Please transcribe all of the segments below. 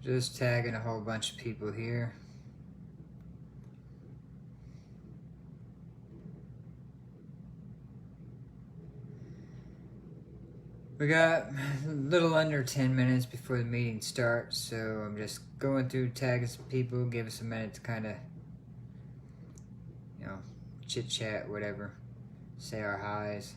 Just tagging a whole bunch of people here. We got a little under 10 minutes before the meeting starts, so I'm just going through tagging some people, give us a minute to kind of, you know, chit chat, whatever, say our highs.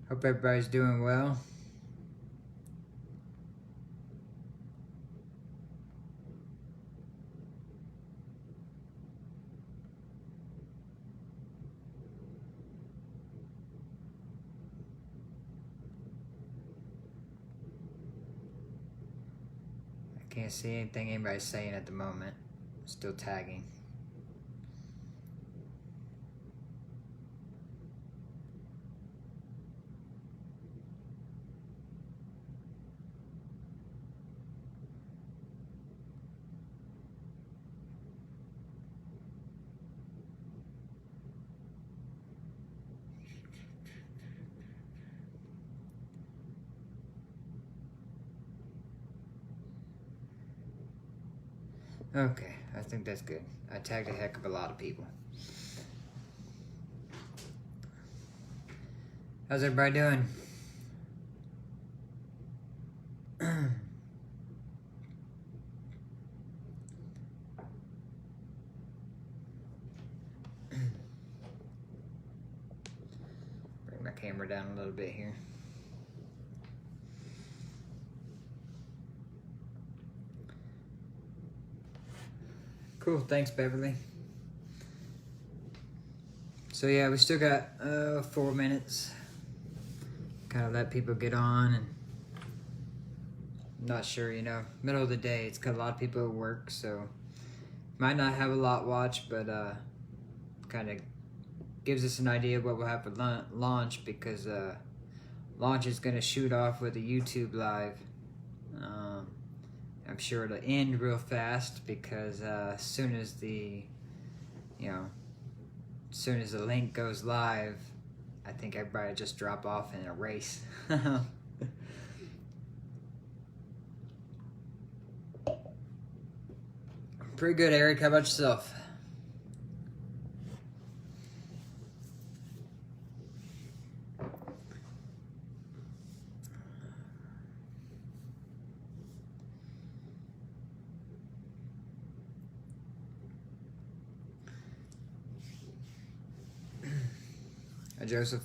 Hope everybody's doing well. I can't see anything anybody's saying at the moment. Still tagging. Okay, I think that's good. I tagged a heck of a lot of people. How's everybody doing? Bring my camera down a little bit here. Cool, thanks Beverly. So yeah, we still got 4 minutes. Kind of let people get on, and I'm not sure, you know, middle of the day, it's got a lot of people at work, so might not have a lot watched, but kind of gives us an idea of what we'll have for launch, because launch is going to shoot off with a YouTube live. I'm sure it'll end real fast, because as soon as the, you know, as soon as the link goes live, I think everybody just drop off in a race. Pretty good, Eric. How about yourself? Hi, Joseph.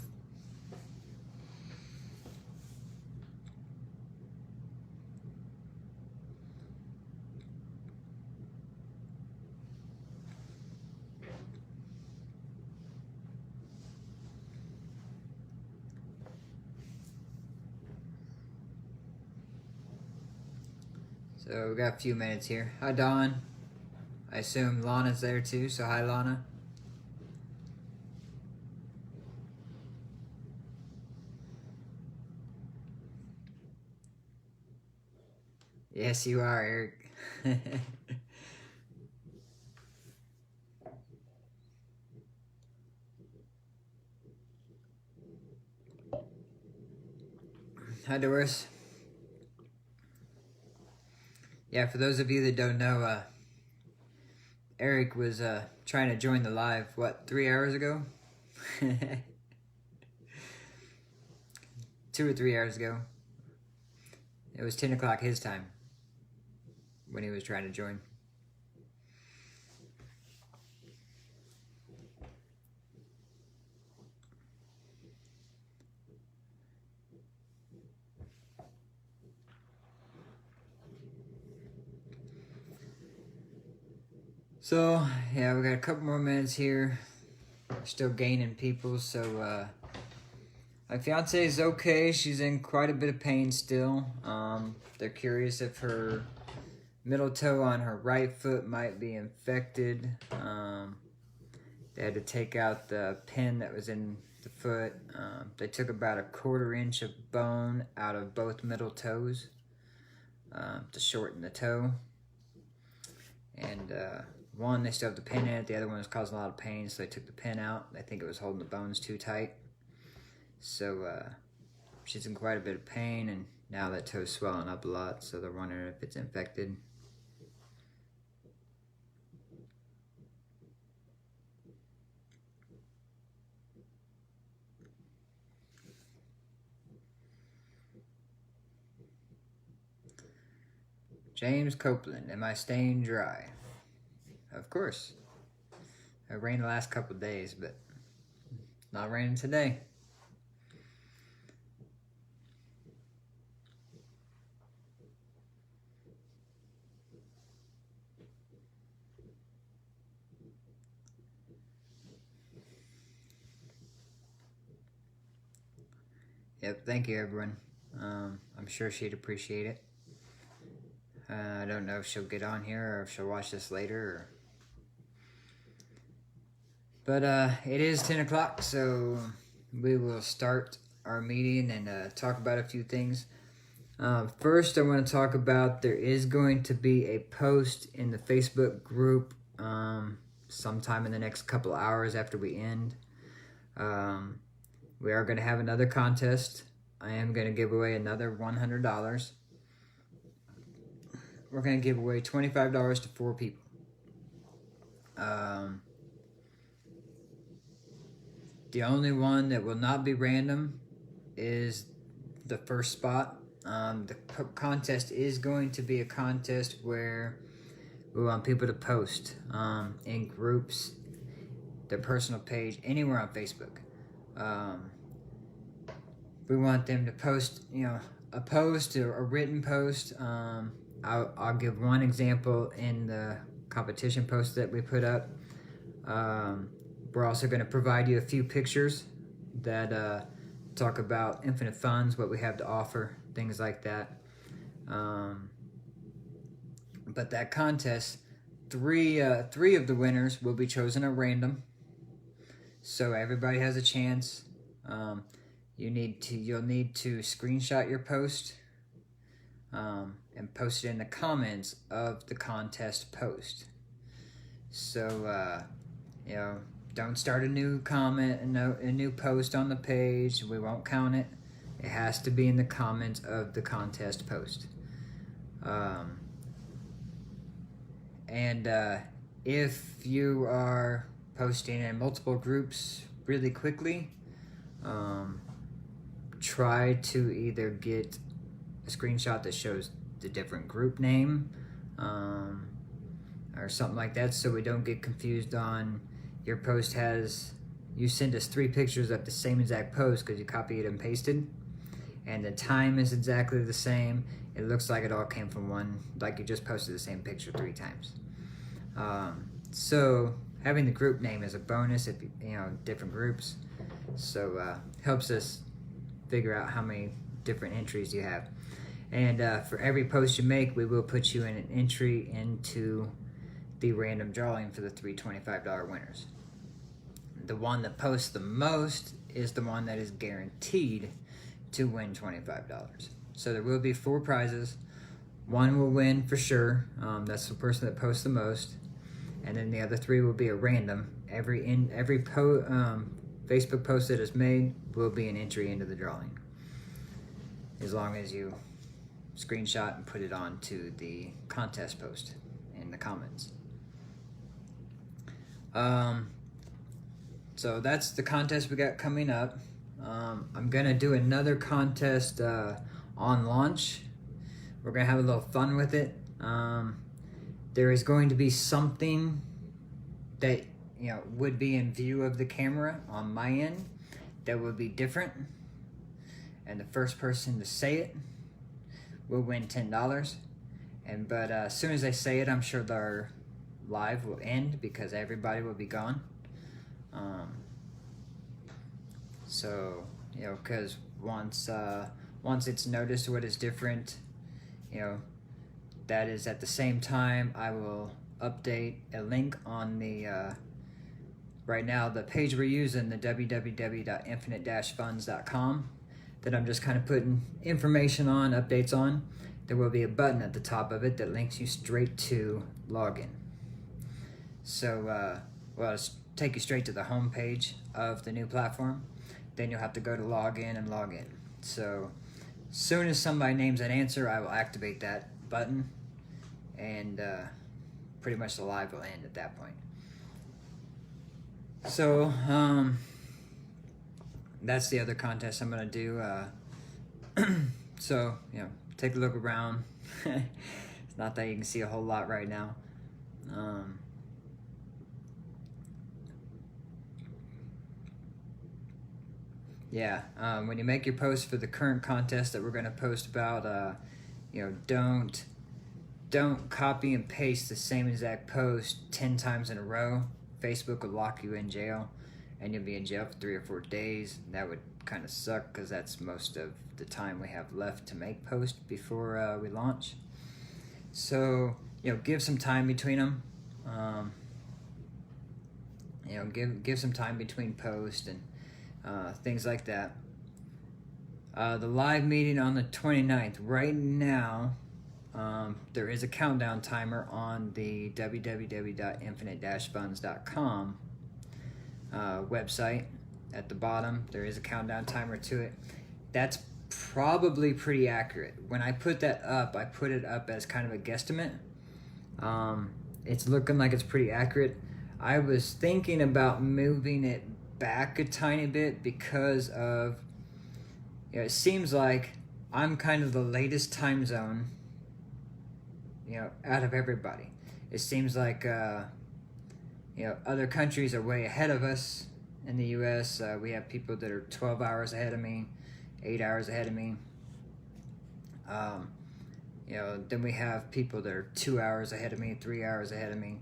So we got a few minutes here. Hi, Dawn. I assume Lana's there too, so hi, Lana. Yes, you are, Eric. Hi, Doris. Yeah, for those of you that don't know, Eric was trying to join the live, what, 3 hours ago? 2 or 3 hours ago. It was 10 o'clock his time when he was trying to join. So, yeah, we got a couple more minutes here. We're still gaining people, so my fiance is okay. She's in quite a bit of pain still. They're curious if her middle toe on her right foot might be infected. They had to take out the pin that was in the foot. They took about 1/4 inch of bone out of both middle toes. to shorten the toe. And one, they still have the pin in it. The other one was causing a lot of pain, so they took the pin out. They think it was holding the bones too tight. So she's in quite a bit of pain, and now that toe's swelling up a lot, so they're wondering if it's infected. James Copeland, am I staying dry? Of course. It rained the last couple of days, but not raining today. Yep, thank you everyone. I'm sure she'd appreciate it. I don't know if she'll get on here or if she'll watch this later. But it is 10 o'clock, so we will start our meeting and talk about a few things. First, I want to talk about there is going to be a post in the Facebook group sometime in the next couple hours after we end. We are going to have another contest. I am going to give away another $100. We're going to give away $25 to 4 people. The only one that will not be random is the first spot. The contest is going to be a contest where we want people to post in groups, their personal page, anywhere on Facebook. We want them to post, a post or a written post. I'll give one example in the competition post that we put up. We're also going to provide you a few pictures that talk about Infinite Funds, what we have to offer, things like that. But that contest, three of the winners will be chosen at random, so everybody has a chance. You'll need to screenshot your post and post it in the comments of the contest post. So don't start a new comment, a new post on the page. We won't count it. It has to be in the comments of the contest post. And if you are posting in multiple groups really quickly, try to either get a screenshot that shows the different group name or something like that, so we don't get confused on your post you send us 3 pictures of the same exact post because you copied and pasted, and the time is exactly the same. It looks like it all came from one, like you just posted the same picture 3 times. So having the group name is a bonus if different groups, so helps us figure out how many different entries you have. And for every post you make, we will put you in an entry into the random drawing for the 3 $25 winners. The one that posts the most is the one that is guaranteed to win $25. So there will be 4 prizes. One will win for sure. That's the person that posts the most, and then the other 3 will be a random. Every Facebook post that is made will be an entry into the drawing, as long as you screenshot and put it onto the contest post in the comments. So that's the contest we got coming up. I'm gonna do another contest on launch. We're gonna have a little fun with it. There is going to be something that would be in view of the camera on my end that would be different, and the first person to say it will win $10. But as soon as I say it, I'm sure their live will end because everybody will be gone. So because once it's noticed what is different, that is at the same time I will update a link on the right now the page we're using, the www.infinite-funds.com, that I'm just kind of putting information on, updates on. there will be a button at the top of it that links you straight to login. So, well, it'll take you straight to the home page of the new platform. Then you'll have to go to login and log in. So, as soon as somebody names an answer, I will activate that button, and pretty much the live will end at that point. So, that's the other contest I'm gonna do. So, take a look around. It's not that you can see a whole lot right now. When you make your post for the current contest that we're gonna post about, don't copy and paste the same exact post 10 times in a row. Facebook will lock you in jail, and you'll be in jail for 3 or 4 days. That would kind of suck, because that's most of the time we have left to make posts before we launch. So, give some time between them. Give some time between posts and things like that. The live meeting on the 29th. Right now, there is a countdown timer on the www.infinite-funds.com website. At the bottom, there is a countdown timer to it. That's probably pretty accurate. When I put that up, I put it up as kind of a guesstimate. It's looking like it's pretty accurate. I was thinking about moving it back a tiny bit because of, it seems like I'm kind of the latest time zone, out of everybody. It seems like, other countries are way ahead of us. In the US, we have people that are 12 hours ahead of me, 8 hours ahead of me. Then we have people that are 2 hours ahead of me, 3 hours ahead of me.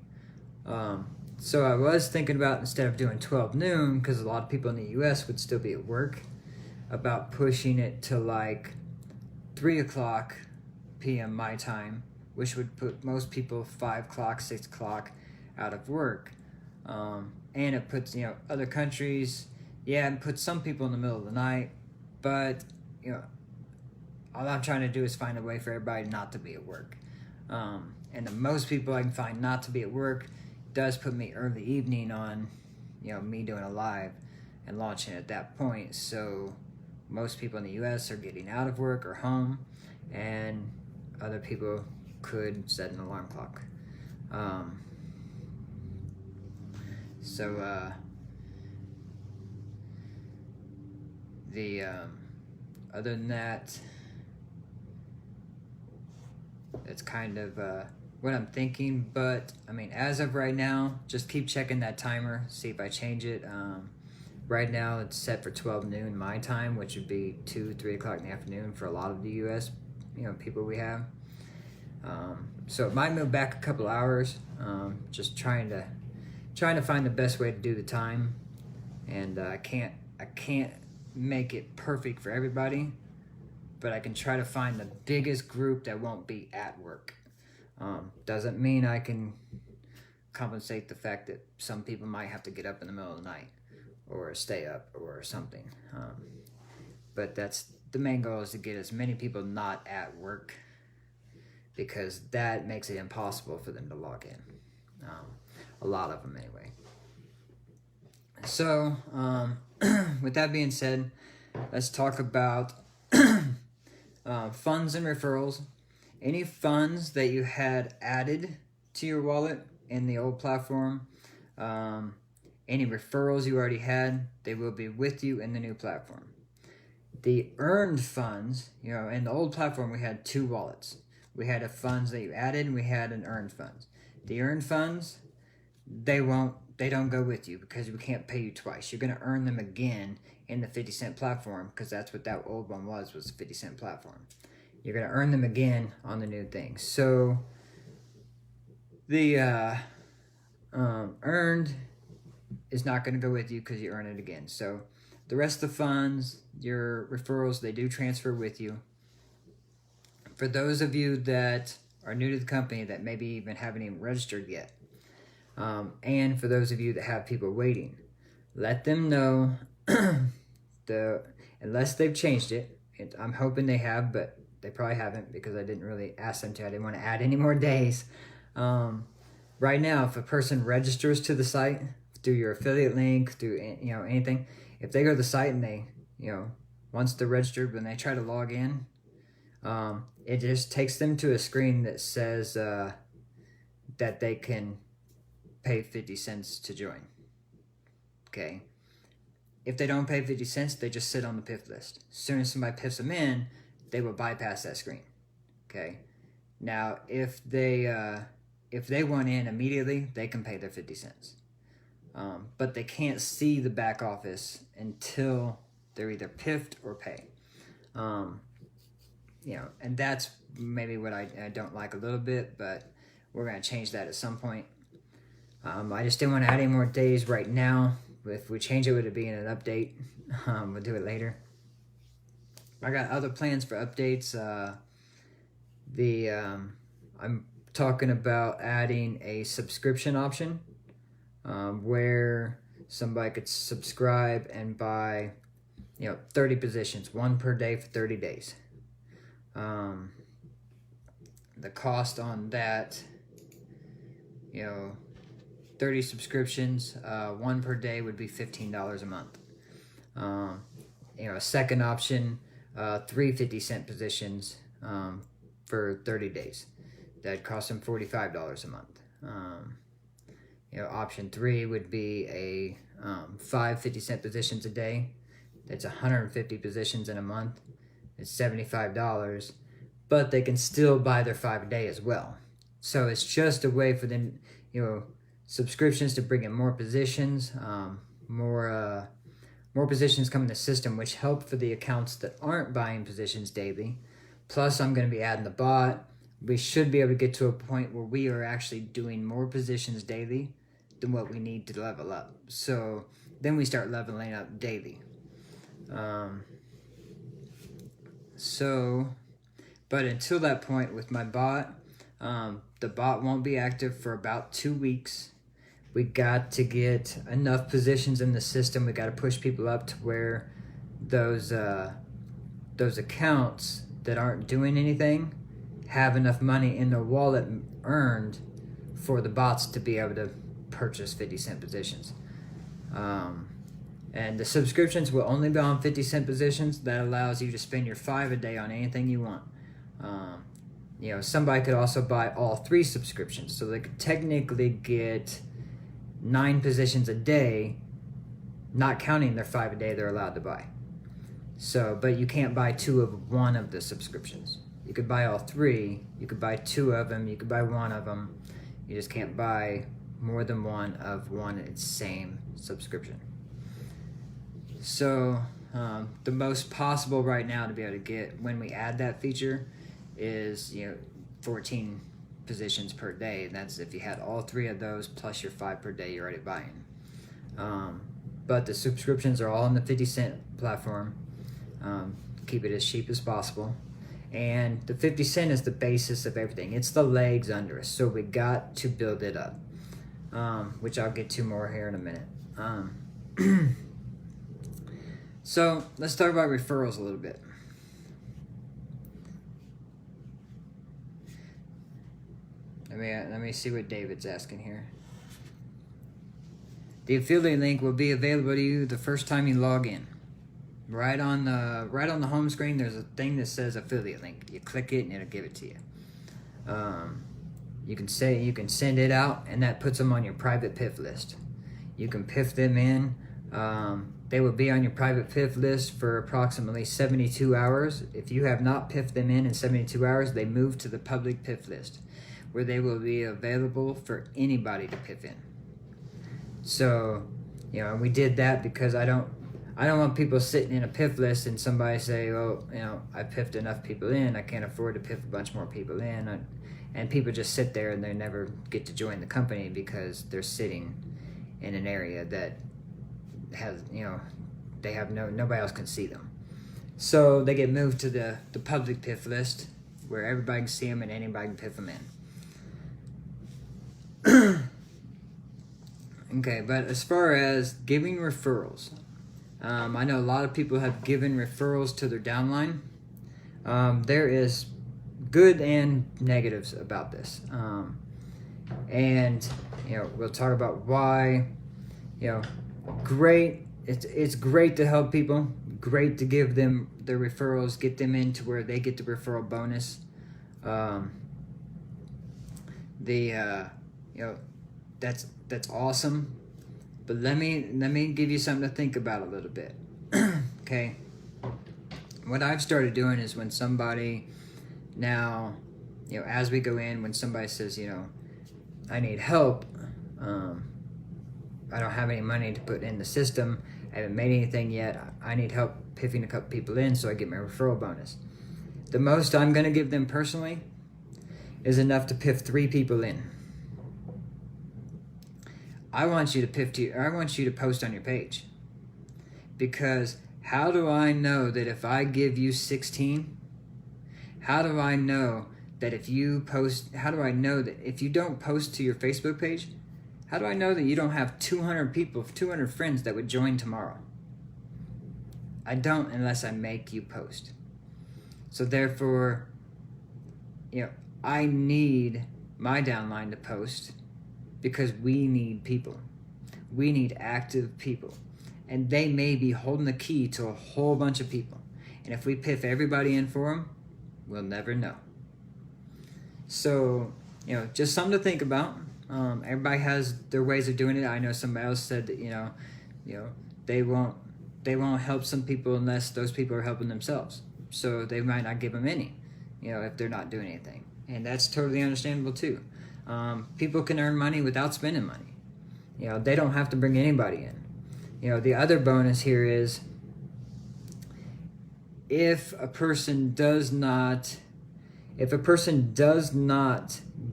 So I was thinking about, instead of doing 12 noon, because a lot of people in the US would still be at work, about pushing it to like 3 o'clock p.m. my time, which would put most people 5 o'clock, 6 o'clock out of work. And it puts, other countries, it puts some people in the middle of the night, but, all I'm trying to do is find a way for everybody not to be at work. And the most people I can find not to be at work does put me early evening on, me doing a live and launching at that point. So most people in the US are getting out of work or home, and other people could set an alarm clock. Other than that, it's kind of what I'm thinking. But I mean, as of right now, just keep checking that timer, see if I change it. Right now it's set for 12 noon my time, which would be 2, 3 o'clock in the afternoon for a lot of the US people we have. So it might move back a couple hours. Just trying to find the best way to do the time, and I can't make it perfect for everybody, but I can try to find the biggest group that won't be at work. Doesn't mean I can compensate the fact that some people might have to get up in the middle of the night or stay up or something. But that's the main goal, is to get as many people not at work, because that makes it impossible for them to log in. A lot of them anyway. So, with that being said, let's talk about funds and referrals. Any funds that you had added to your wallet in the old platform, any referrals you already had, they will be with you in the new platform. The earned funds, in the old platform we had 2 wallets. We had a funds that you added, and we had an earned funds. The earned funds, they don't go with you, because we can't pay you twice. You're going to earn them again in the 50-cent platform, because that's what that old one was a 50-cent platform. You're going to earn them again on the new thing. So the earned is not going to go with you, because you earn it again. So the rest of the funds, your referrals, they do transfer with you. For those of you that are new to the company, that maybe even haven't even registered yet, and for those of you that have people waiting, let them know unless they've changed it. I'm hoping they have, but They probably haven't because I didn't really ask them to. I didn't want to add any more days. Right now, if a person registers to the site through your affiliate link, through anything, if they go to the site and they once they're registered, when they try to log in, it just takes them to a screen that says that they can pay 50 cents to join. Okay. If they don't pay 50 cents, they just sit on the PIF list. As soon as somebody PIFs them in, they will bypass that screen. Okay. Now, if they want in immediately, they can pay their 50 cents. But they can't see the back office until they're either PIFed or pay. And that's maybe what I don't like a little bit, but we're going to change that at some point. I just didn't want to add any more days right now. If we change it, would it be in an update? We'll do it later. I got other plans for updates. I'm talking about adding a subscription option where somebody could subscribe and buy 30 positions, 1 per day for 30 days. The cost on that, 30 subscriptions, 1 per day would be $15 a month. A second option, 3 50-cent positions for 30 days. That'd cost them $45 a month. Option 3 would be a 5 50-cent positions a day. That's 150 positions in a month. It's $75, but they can still buy their 5 a day as well. So it's just a way for them, subscriptions to bring in more positions, more positions come in the system, which help for the accounts that aren't buying positions daily. Plus, I'm going to be adding the bot. We should be able to get to a point where we are actually doing more positions daily than what we need to level up. So then we start leveling up daily. But until that point with my bot, the bot won't be active for about 2 weeks. We got to get enough positions in the system. We got to push people up to where those accounts that aren't doing anything have enough money in their wallet earned for the bots to be able to purchase 50-cent positions. And the subscriptions will only be on 50-cent positions. That allows you to spend your 5 a day on anything you want. Somebody could also buy all 3 subscriptions, so they could technically get 9 positions a day, not counting their 5 a day they're allowed to buy. So, but you can't buy 2 of one of the subscriptions. You could buy all 3, you could buy 2 of them, you could buy 1 of them. You just can't buy more than one of one and its same subscription. So, the most possible right now to be able to get when we add that feature is 14 positions per day, and that's if you had all 3 of those plus your 5 per day you're already buying. But the subscriptions are all on the 50-cent platform. Keep it as cheap as possible, and the 50 cent is the basis of everything. It's the legs under us, so we got to build it up, which I'll get to more here in a minute. So let's talk about referrals a little bit. Let me see what David's asking here. The affiliate link will be available to you the first time you log in. Right on the home screen, there's a thing that says affiliate link. You click it and it'll give it to you. You can send it out, and that puts them on your private PIF list. You can PIF them in. They will be on your private PIF list for approximately 72 hours. If you have not PIFed them in 72 hours, they move to the public PIF list, where they will be available for anybody to PIF in. So, we did that because I don't want people sitting in a PIF list and somebody say, oh, I PIFed enough people in, I can't afford to PIF a bunch more people in. And people just sit there and they never get to join the company because they're sitting in an area that has, they have nobody else can see them. So they get moved to the public PIF list where everybody can see them and anybody can PIF them in. Okay, but as far as giving referrals, I know a lot of people have given referrals to their downline. There is good and negatives about this. And, we'll talk about why, great. It's great to help people. Great to give them their referrals, get them into where they get the referral bonus. That's awesome. But let me give you something to think about a little bit. Okay. What I've started doing is when somebody now, as we go in, when somebody says, I need help, I don't have any money to put in the system, I haven't made anything yet, I need help piffing a couple people in so I get my referral bonus. The most I'm going to give them personally is enough to piff 3 people in. I want you to post on your page. Because how do I know that if I give you 16, how do I know that if you don't post to your Facebook page, how do I know that you don't have 200 people, 200 friends that would join tomorrow? I don't unless I make you post. So therefore, I need my downline to post because we need people. We need active people. And they may be holding the key to a whole bunch of people. And if we piff everybody in for them, we'll never know. So, just something to think about. Everybody has their ways of doing it. I know somebody else said that, they won't help some people unless those people are helping themselves. So they might not give them any, if they're not doing anything. And that's totally understandable too. People can earn money without spending money. They don't have to bring anybody in. The other bonus here is if a person does not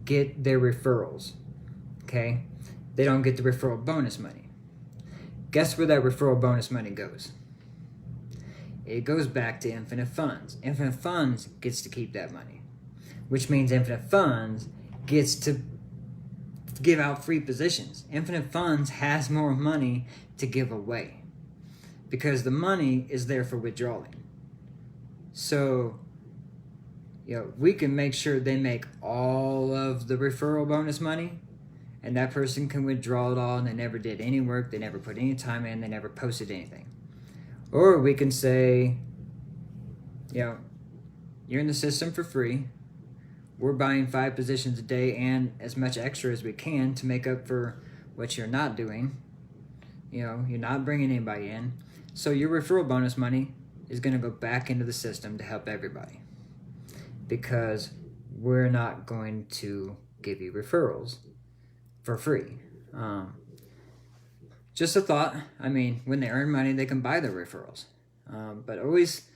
get their referrals, okay, they don't get the referral bonus money. Guess where that referral bonus money goes? It goes back to Infinite Funds. Infinite Funds gets to keep that money, which means Infinite Funds gets to give out free positions. Infinite Funds has more money to give away because the money is there for withdrawing. So, we can make sure they make all of the referral bonus money and that person can withdraw it all and they never did any work, they never put any time in, they never posted anything. Or we can say, you're in the system for free. We're buying 5 positions a day and as much extra as we can to make up for what you're not doing. You're not bringing anybody in. So your referral bonus money is going to go back into the system to help everybody. Because we're not going to give you referrals for free. Just a thought. When they earn money, they can buy their referrals. But always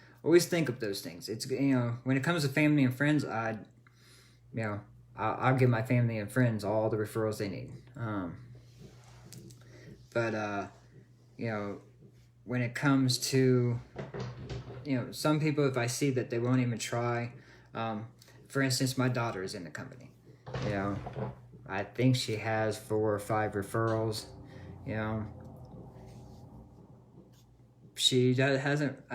think of those things. It's when it comes to family and friends, I'll give my family and friends all the referrals they need. When it comes to, some people, if I see that they won't even try, for instance, my daughter is in the company. I think she has 4 or 5 referrals. I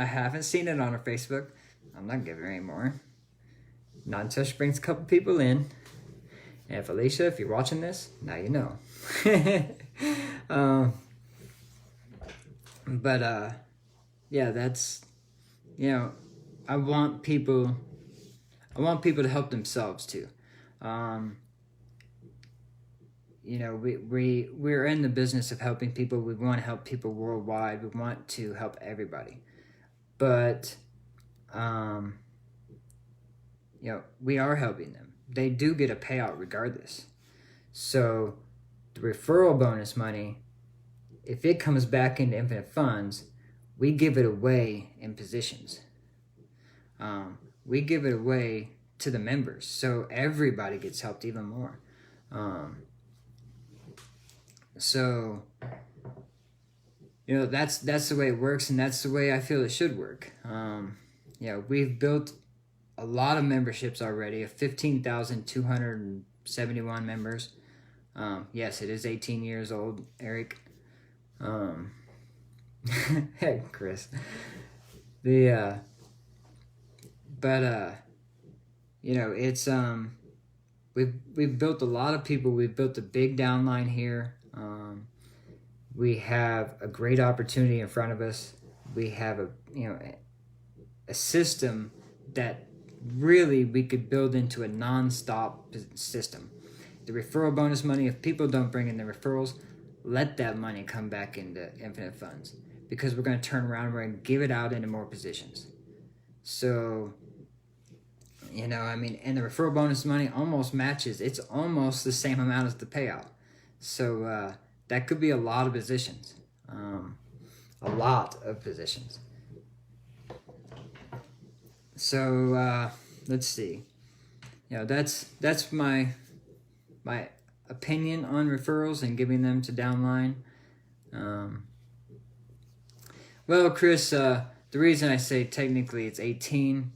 haven't seen it on her Facebook. I'm not giving her any more. Not until she brings a couple people in. And Felicia, if you're watching this, now you know. That's, I want people to help themselves too. We're in the business of helping people. We want to help people worldwide. We want to help everybody. But, we are helping them. They do get a payout regardless. So the referral bonus money, if it comes back into Infinite Funds, we give it away in positions. We give it away to the members. So everybody gets helped even more. That's the way it works, and that's the way I feel it should work. We've built a lot of memberships already, of 15,271 members. Yes, it is 18 years old, Eric. Hey, Chris. But you know, it's we've built a lot of people. We've built a big downline here. We have a great opportunity in front of us. We have a system that really we could build into a non-stop system. The referral bonus money, if people don't bring in the referrals, let that money come back into infinite funds, because we're going to turn around and we're going to give it out into more positions. So, you know, I mean, and the referral bonus money almost matches. It's almost the same amount as the payout. So that could be a lot of positions. A lot of positions. So let's see. You know, that's my opinion on referrals and giving them to downline. Well, Chris, the reason I say technically it's 18,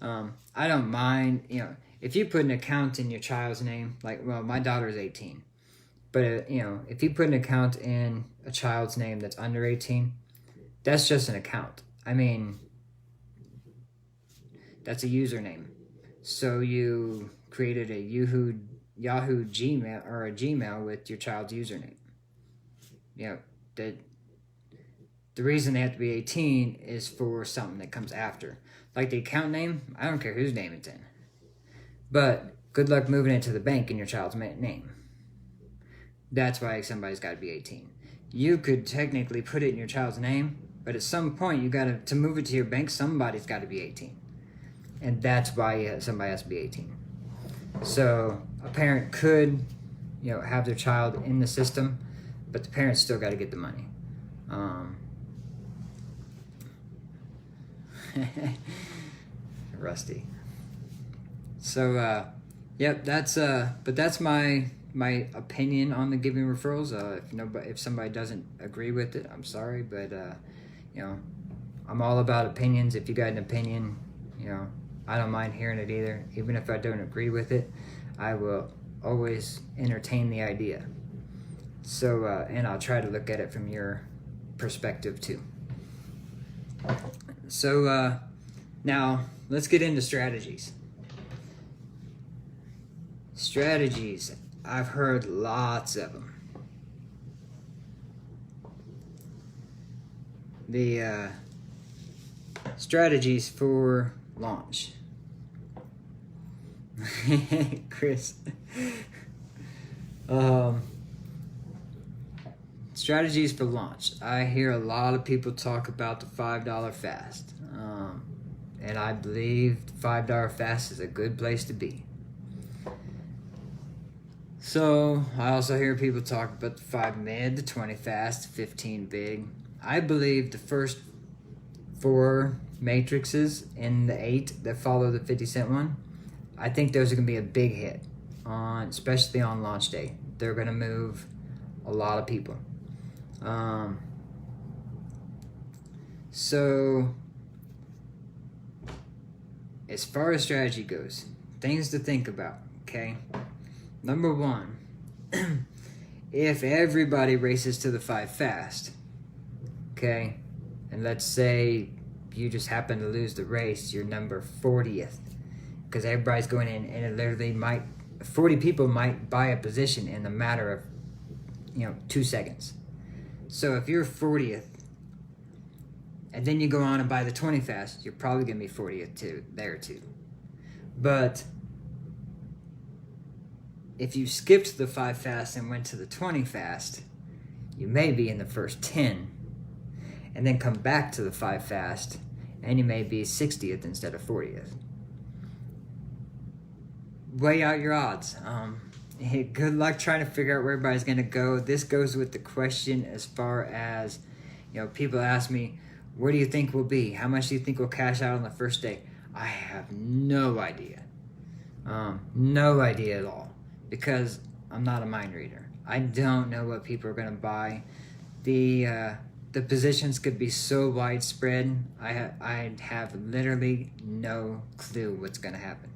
I don't mind. You know, if you put an account in your child's name, like, well, my daughter's 18, but you know, if you put an account in a child's name that's under 18, that's just an account. I mean, that's a username. So you created a Yahoo Gmail or a Gmail with your child's username. You know, the reason they have to be 18 is for something that comes after. Like the account name, I don't care whose name it's in. But good luck moving it to the bank in your child's name. That's why somebody's got to be 18. You could technically put it in your child's name, but at some point you got to move it to your bank, somebody's got to be 18. And that's why somebody has to be 18. So a parent could, you know, have their child in the system, but the parents still got to get the money. Rusty. So yep, that's my opinion on the giving referrals. If somebody doesn't agree with it, I'm sorry, but you know, I'm all about opinions. If you got an opinion, you know, I don't mind hearing it either. Even if I don't agree with it, I will always entertain the idea. So and I'll try to look at it from your perspective too. So now let's get into strategies. Strategies, I've heard lots of them. The strategies for launch. Chris. Strategies for launch. I hear a lot of people talk about the $5 fast. And I believe the $5 fast is a good place to be. So I also hear people talk about the 5 mid, the 20 fast, 15 big. I believe the first 4 matrices in the 8 that follow the 50-cent one, I think those are going to be a big hit, especially on launch day. They're going to move a lot of people. So as far as strategy goes, things to think about, okay? Number 1, if everybody races to the 5 fast, okay, and let's say you just happen to lose the race, you're number 40th, because everybody's going in, and it literally 40 people might buy a position in a matter of, 2 seconds. So if you're 40th, and then you go on and buy the 20 fast, you're probably going to be 40th there too. But if you skipped the 5 fast and went to the 20 fast, you may be in the first 10, and then come back to the 5 fast, and you may be 60th instead of 40th. Weigh out your odds. Hey, good luck trying to figure out where everybody's going to go. This goes with the question as far as, people ask me, where do you think we'll be? How much do you think we'll cash out on the first day? I have no idea. No idea at all. Because I'm not a mind reader. I don't know what people are going to buy. The positions could be so widespread. I have literally no clue what's going to happen.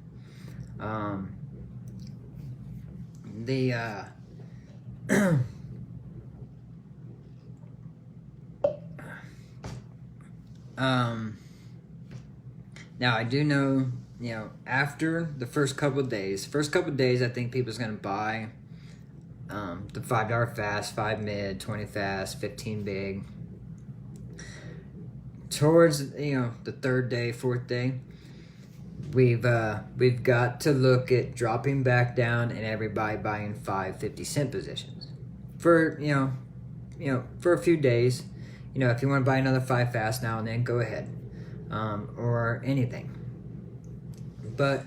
Now, I do know, after the first couple of days, I think people's going to buy the $5 fast, 5 mid, 20 fast, 15 big. Towards, the third day, fourth day, we've got to look at dropping back down and everybody buying 5 50-cent positions for, for a few days. If you want to buy another 5 fast now and then, go ahead. Or anything. But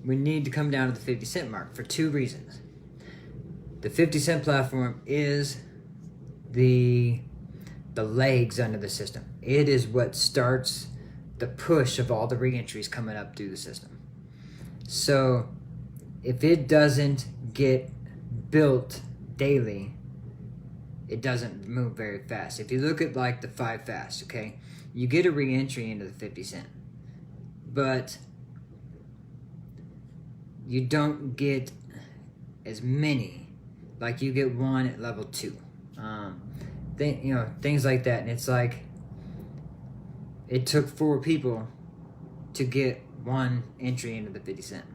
we need to come down to the 50-cent mark for 2 reasons. The 50-cent platform is the legs under the system. It is what starts the push of all the re-entries coming up through the system. So if it doesn't get built daily, it doesn't move very fast. If you look at like the 5 fast, okay, you get a re-entry into the 50 cent, but you don't get as many. Like you get one at level 2, things like that. And it's like it took 4 people to get 1 entry into the 50 cent.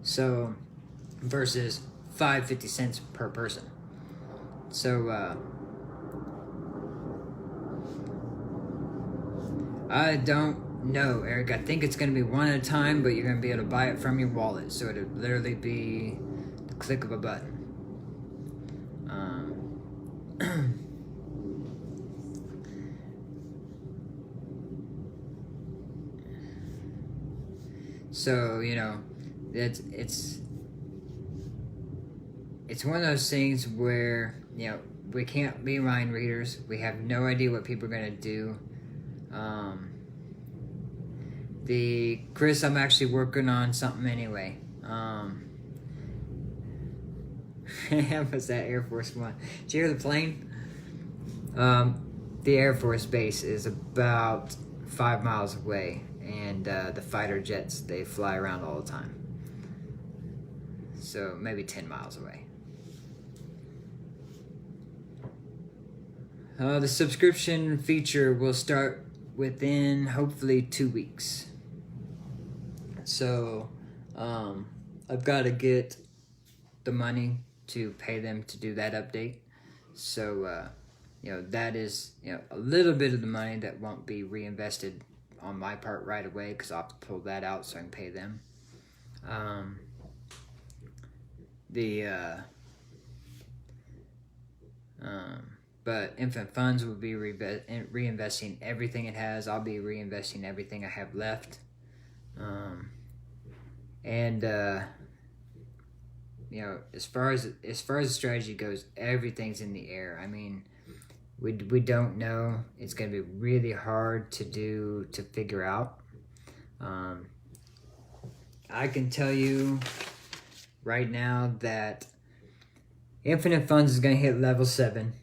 So versus 5 50 cents per person. So I don't know, Eric. I think it's going to be one at a time, but you're going to be able to buy it from your wallet. So it'll literally be the click of a button. So, it's one of those things where, we can't be mind readers. We have no idea what people are going to do. Chris, I'm actually working on something anyway. Was that Air Force One? Did you hear the plane? The Air Force Base is about 5 miles away, and the fighter jets, they fly around all the time. So maybe 10 miles away. The subscription feature will start within hopefully 2 weeks. So I've got to get the money to pay them to do that update. So that is a little bit of the money that won't be reinvested on my part right away, because I'll have to pull that out so I can pay them. But Infinite Funds will be reinvesting everything it has. I'll be reinvesting everything I have left. As far as the strategy goes, everything's in the air. I mean, we don't know. It's going to be really hard to figure out. I can tell you right now that Infinite Funds is going to hit level 7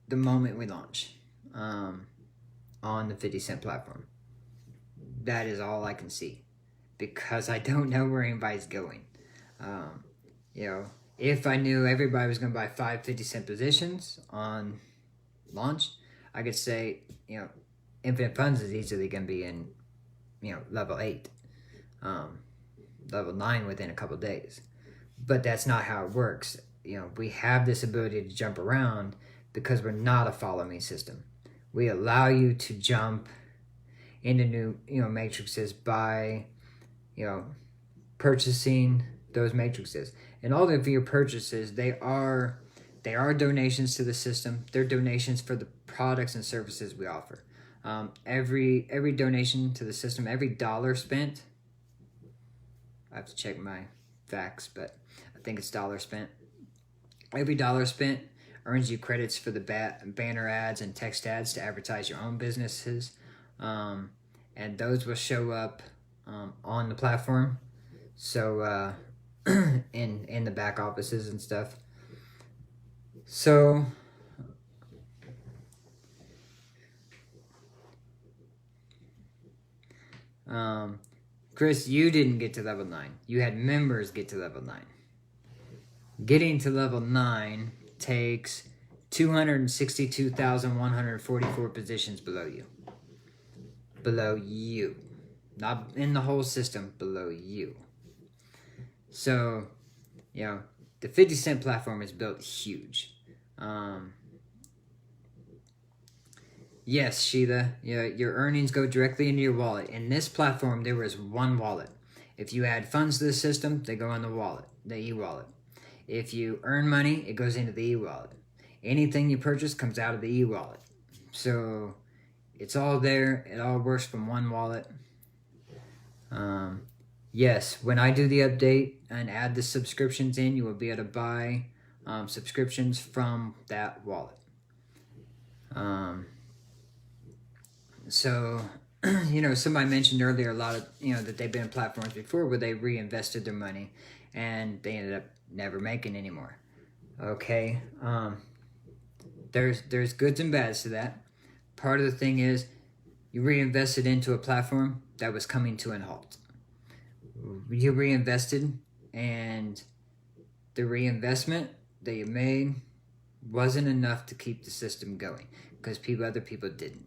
the moment we launch on the 50 cent platform. That is all I can see, because I don't know where anybody's going. If I knew everybody was going to buy 5 50-cent positions on launch, I could say, Infinite Funds is easily going to be in, level 8, level 9 within a couple days. But that's not how it works. We have this ability to jump around because we're not a follow me system. We allow you to jump into new, matrices by, purchasing those matrices. And all of your purchases, they are donations to the system. They're donations for the products and services we offer. Every donation to the system, every dollar spent, I have to check my facts, but I think it's dollar spent. Every dollar spent earns you credits for the banner ads and text ads to advertise your own businesses. And those will show up on the platform. So in the back offices and stuff. So Chris, you didn't get to level 9. You had members get to level 9. Getting to level 9 takes 262,144 positions below you. below you. Not in the whole system, below you. So, you know, the 50 Cent platform is built huge. Yes, Sheila, your earnings go directly into your wallet. In this platform, there is one wallet. If you add funds to the system, they go on the wallet, the e-wallet. If you earn money, it goes into the e-wallet. Anything you purchase comes out of the e-wallet. So it's all there. It all works from one wallet. Yes, when I do the update and add the subscriptions in, you will be able to buy subscriptions from that wallet. So, somebody mentioned earlier a lot of, that they've been in platforms before where they reinvested their money and they ended up never making anymore. Okay. There's goods and bads to that. Part of the thing is you reinvested into a platform that was coming to an halt. You reinvested, and the reinvestment that you made wasn't enough to keep the system going because other people didn't.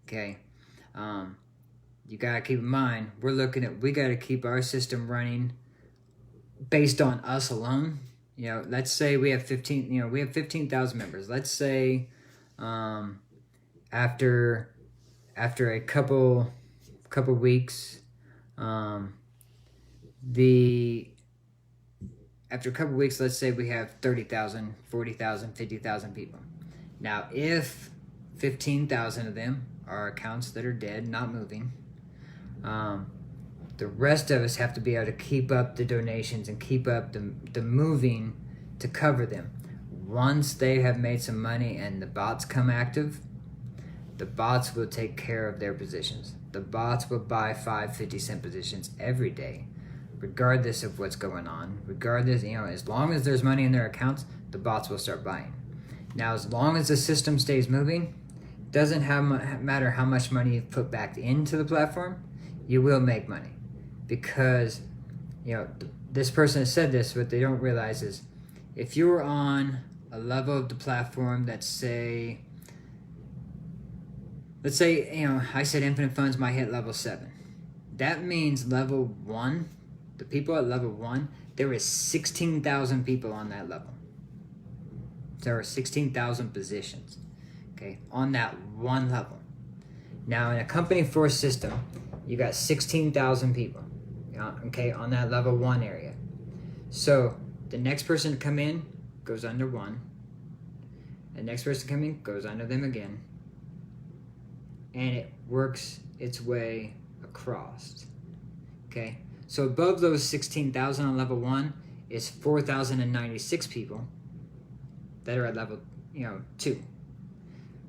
Okay, you gotta keep in mind we gotta keep our system running based on us alone. Let's say we have 15,000 members. Let's say after a couple weeks, after a couple weeks, let's say we have 30,000, 40,000, 50,000 people. Now, if 15,000 of them are accounts that are dead, not moving, the rest of us have to be able to keep up the donations and keep up the moving to cover them. Once they have made some money and the bots come active, the bots will take care of their positions. The bots will buy 50 cent positions every day, regardless of what's going on. Regardless, as long as there's money in their accounts, the bots will start buying. Now, as long as the system stays moving, doesn't matter how much money you've put back into the platform, you will make money. Because, this person has said this, what they don't realize is, if you're on a level of the platform that let's say, I said infinite funds might hit level 7. That means level 1, the people at level 1, there is 16,000 people on that level. There are 16,000 positions, okay, on that one level. Now, in a company force system, you got 16,000 people, okay, on that level 1 area. So the next person to come in goes under 1. The next person to come in goes under them again. And it works its way across, okay? So above those 16,000 on level 1 is 4,096 people that are at level, 2.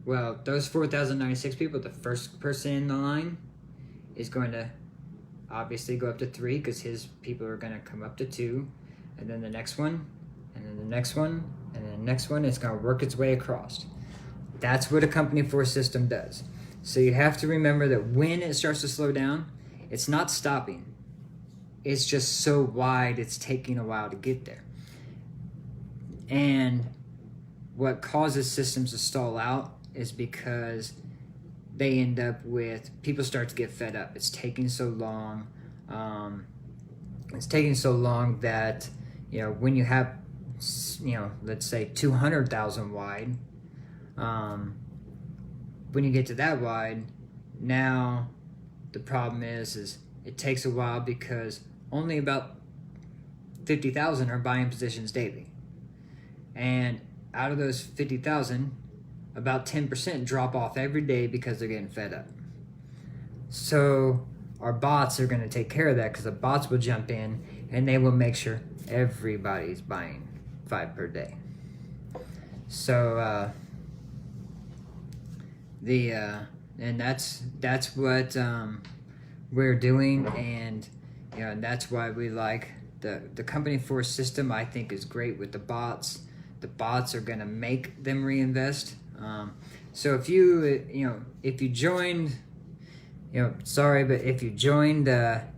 Well, those 4,096 people, the first person in the line is going to obviously go up to 3 because his people are going to come up to 2, and then the next one, and then the next one, and then the next one. It's going to work its way across. That's what a company force system does. So you have to remember that when it starts to slow down, it's not stopping. It's just so wide, it's taking a while to get there. And what causes systems to stall out is because they end up with, people start to get fed up. It's taking so long. That, when you have, let's say 200,000 wide, when you get to that wide, now the problem is it takes a while because only about 50,000 are buying positions daily. And out of those 50,000, about 10% drop off every day because they're getting fed up. So our bots are going to take care of that because the bots will jump in and they will make sure everybody's buying 5 per day. So and that's what we're doing, and that's why we like the company force system. I think is great with the bots. The bots are going to make them reinvest. So if you joined, sorry, but if you joined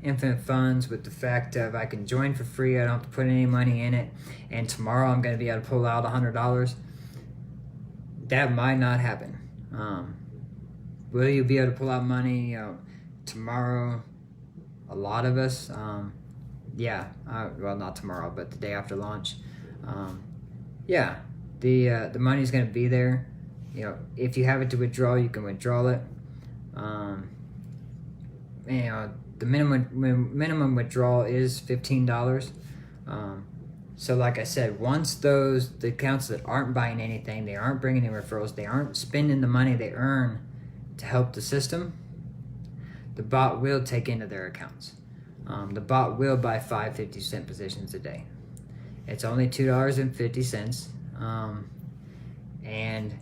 Infinite Funds with the fact of I can join for free, I don't have to put any money in it, and tomorrow I'm going to be able to pull out $100, that might not happen. will you be able to pull out money, tomorrow? A lot of us, yeah, well, not tomorrow, but the day after launch. Yeah, the money's gonna be there. If you have it to withdraw, you can withdraw it. The minimum withdrawal is $15. So like I said, once the accounts that aren't buying anything, they aren't bringing in referrals, they aren't spending the money they earn to help the system, the bot will take into their accounts. The bot will buy 5 50-cent positions a day. It's only $2.50, and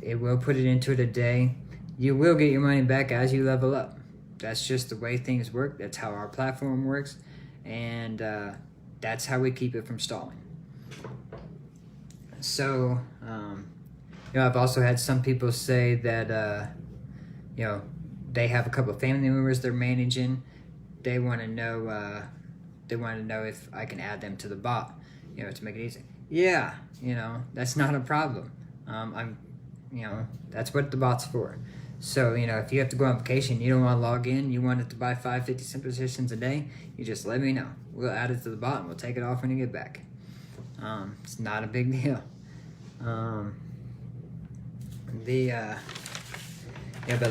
it will put it into it a day. You will get your money back as you level up. That's just the way things work. That's how our platform works, and that's how we keep it from stalling. So, I've also had some people say that, they have a couple of family members they're managing. They want to know if I can add them to the bot, to make it easy. Yeah, that's not a problem. That's what the bot's for. So, if you have to go on vacation, you don't want to log in, you want it to buy 5 50-cent positions a day, you just let me know. We'll add it to the bot and we'll take it off when you get back. It's not a big deal. But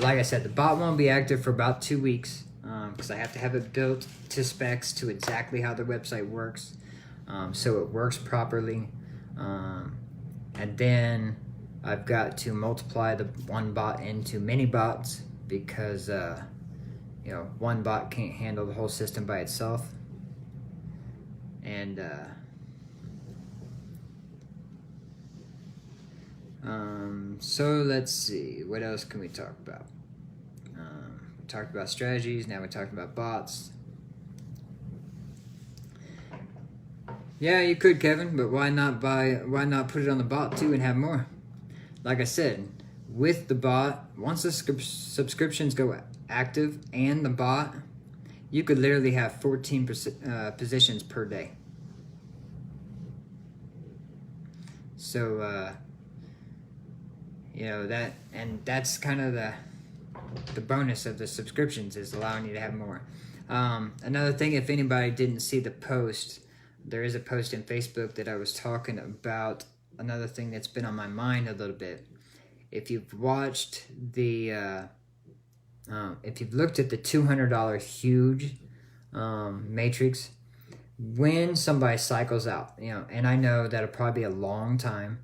like I said, the bot won't be active for about 2 weeks because I have to have it built to specs to exactly how the website works, so it works properly. And then I've got to multiply the one bot into many bots because one bot can't handle the whole system by itself. And so let's see, what else can we talk about? We talked about strategies, now we're talking about bots. Yeah, you could, Kevin, but why not put it on the bot too and have more? Like I said, with the bot, once the subscriptions go active and the bot, you could literally have 14 positions per day. So, that's kind of the bonus of the subscriptions, is allowing you to have more. Another thing, if anybody didn't see the post, there is a post in Facebook that I was talking about another thing that's been on my mind a little bit. If you've watched if you've looked at the $200 huge matrix, when somebody cycles out, and I know that'll probably be a long time.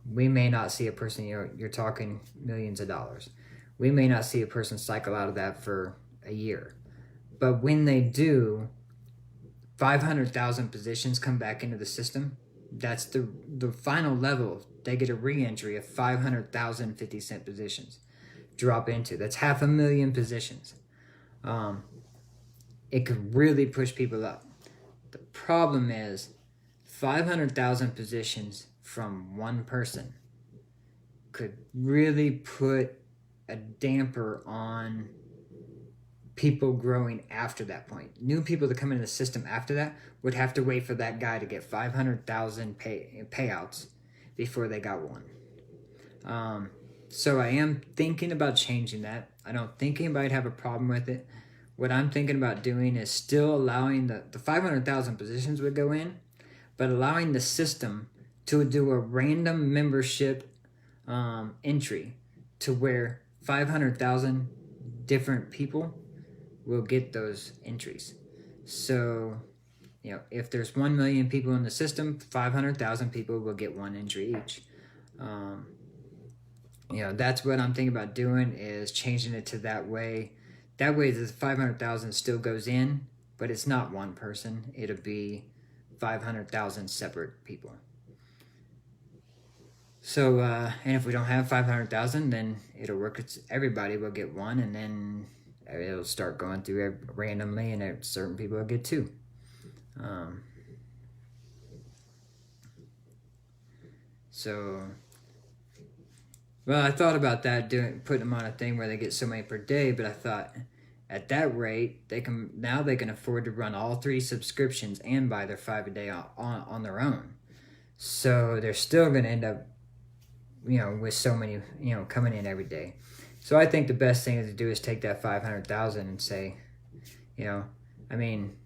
We may not see a person, you're talking millions of dollars. We may not see a person cycle out of that for a year. But when they do, 500,000 positions come back into the system. That's the final level. They get a re-entry of 500,000 50-cent positions drop into. That's 500,000 positions. It could really push people up. The problem is 500,000 positions from one person could really put a damper on people growing after that point. New people that come into the system after that would have to wait for that guy to get 500,000 payouts before they got one. So I am thinking about changing that. I don't think anybody'd have a problem with it. What I'm thinking about doing is still allowing the 500,000 positions would go in, but allowing the system to do a random membership entry to where 500,000 different people will get those entries. So, if there's 1 million people in the system, 500,000 people will get one entry each. That's what I'm thinking about doing, is changing it to that way. That way the 500,000 still goes in, but it's not one person. It'll be 500,000 separate people. So, and if we don't have 500,000, then it'll work. Everybody will get one, and then it'll start going through randomly, and certain people will get two. Well, I thought about that, putting them on a thing where they get so many per day, but I thought at that rate, they can afford to run all 3 subscriptions and buy their 5 a day on their own. So they're still going to end up, with so many, coming in every day. So I think the best thing to do is take that 500,000 and say, you know, I mean,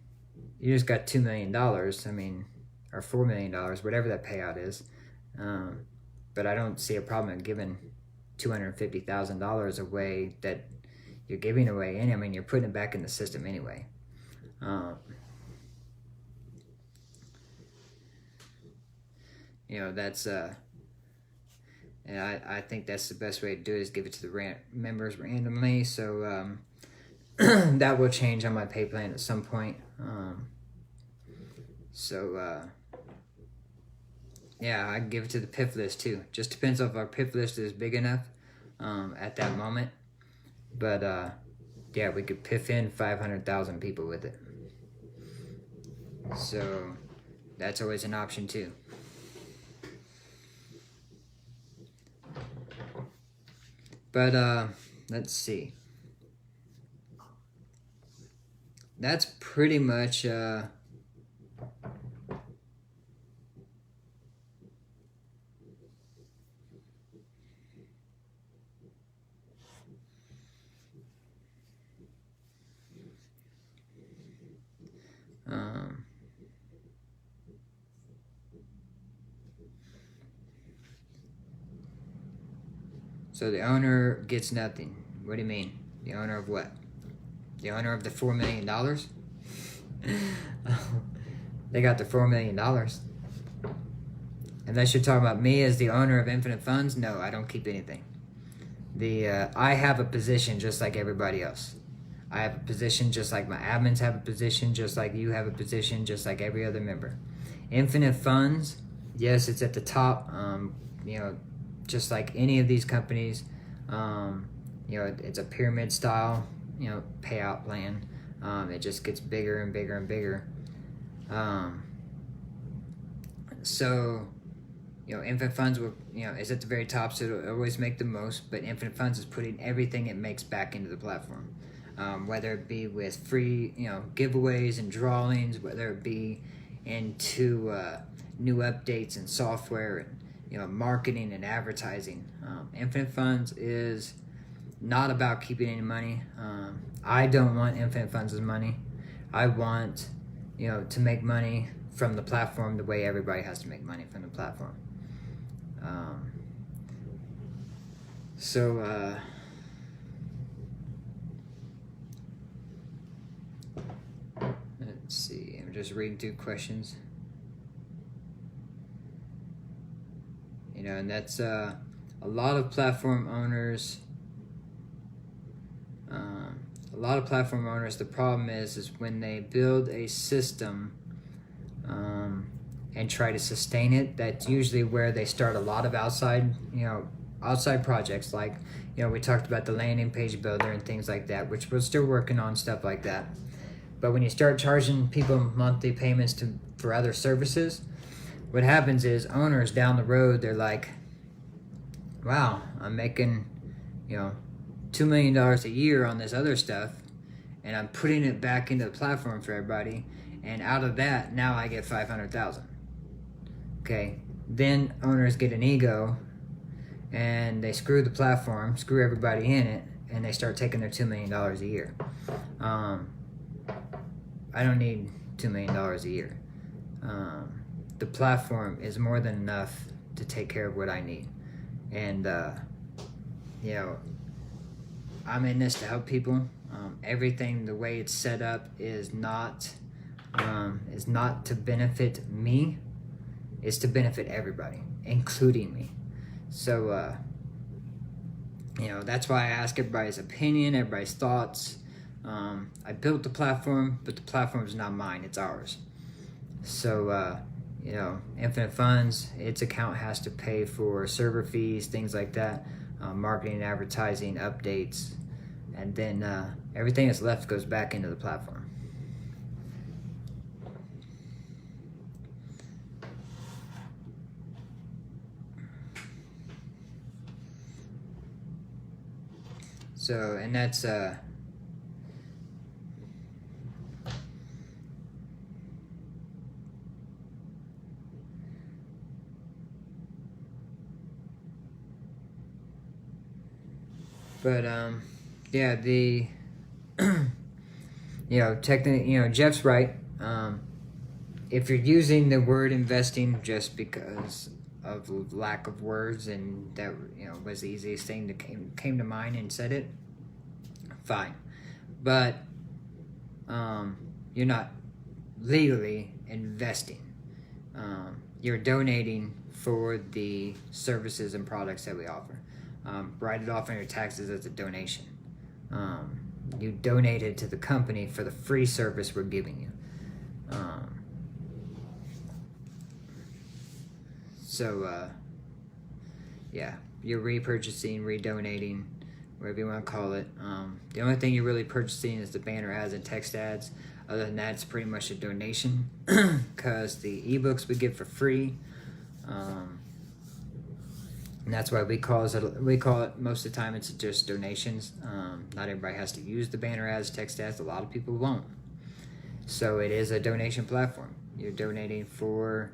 you just got $2 million. I mean, or $4 million, whatever that payout is. But I don't see a problem in giving $250,000 away that you're giving away. And I mean, you're putting it back in the system anyway. You know, that's and I think that's the best way to do it, is give it to the members randomly. So that will change on my pay plan at some point. Yeah, I give it to the PIF list too. Just depends if our PIF list is big enough at that moment. But yeah, we could PIF in 500,000 people with it. So that's always an option too. But let's see. That's pretty much so the owner gets nothing. What do you mean? The owner of what? The owner of the $4 million? They got the $4 million. Unless you're talking about me as the owner of Infinite Funds, no, I don't keep anything. I have a position just like everybody else. I have a position just like my admins have a position, just like you have a position, just like every other member. Infinite Funds, yes, it's at the top. You know, just like any of these companies, you know, it's a pyramid style, you know, payout plan. It just gets bigger and bigger and bigger. So, you know, Infinite Funds will, you know, is at the very top, so it'll always make the most. But Infinite Funds is putting everything it makes back into the platform, whether it be with free, you know, giveaways and drawings, whether it be into new updates and software and, you know, marketing and advertising. Infinite Funds is not about keeping any money. I don't want Infinite Funds' money. I want, you know, to make money from the platform the way everybody has to make money from the platform. Let's see, I'm just reading through questions. You know, and that's a lot of platform owners. The problem is when they build a system and try to sustain it, that's usually where they start a lot of outside projects. Like, you know, we talked about the landing page builder and things like that, which we're still working on, stuff like that. But when you start charging people monthly payments for other services, what happens is owners down the road, they're like, wow, I'm making, you know, $2 million a year on this other stuff, and I'm putting it back into the platform for everybody, and out of that, now I get 500,000. Okay, then owners get an ego, and they screw the platform, screw everybody in it, and they start taking their $2 million a year. I don't need $2 million a year. The platform is more than enough to take care of what I need. And, you know, I'm in this to help people. Everything, the way it's set up, is not to benefit me. It's to benefit everybody, including me. So, you know, that's why I ask everybody's opinion, everybody's thoughts. I built the platform, but the platform is not mine, it's ours. So, you know, Infinite Funds, its account has to pay for server fees, things like that, marketing, advertising, updates, and then everything that's left goes back into the platform. So, and that's But yeah, the technically, Jeff's right. If you're using the word investing just because of lack of words, and that was the easiest thing that came to mind and said it, fine. But you're not legally investing. You're donating for the services and products that we offer. Write it off on your taxes as a donation. You donated to the company for the free service we're giving you. Yeah, you're repurchasing, redonating, whatever you want to call it. The only thing you're really purchasing is the banner ads and text ads. Other than that, it's pretty much a donation, because the ebooks we give for free, and that's why we call it most of the time it's just donations. Not everybody has to use the banner ads, text ads. A lot of people won't. So it is a donation platform. You're donating for,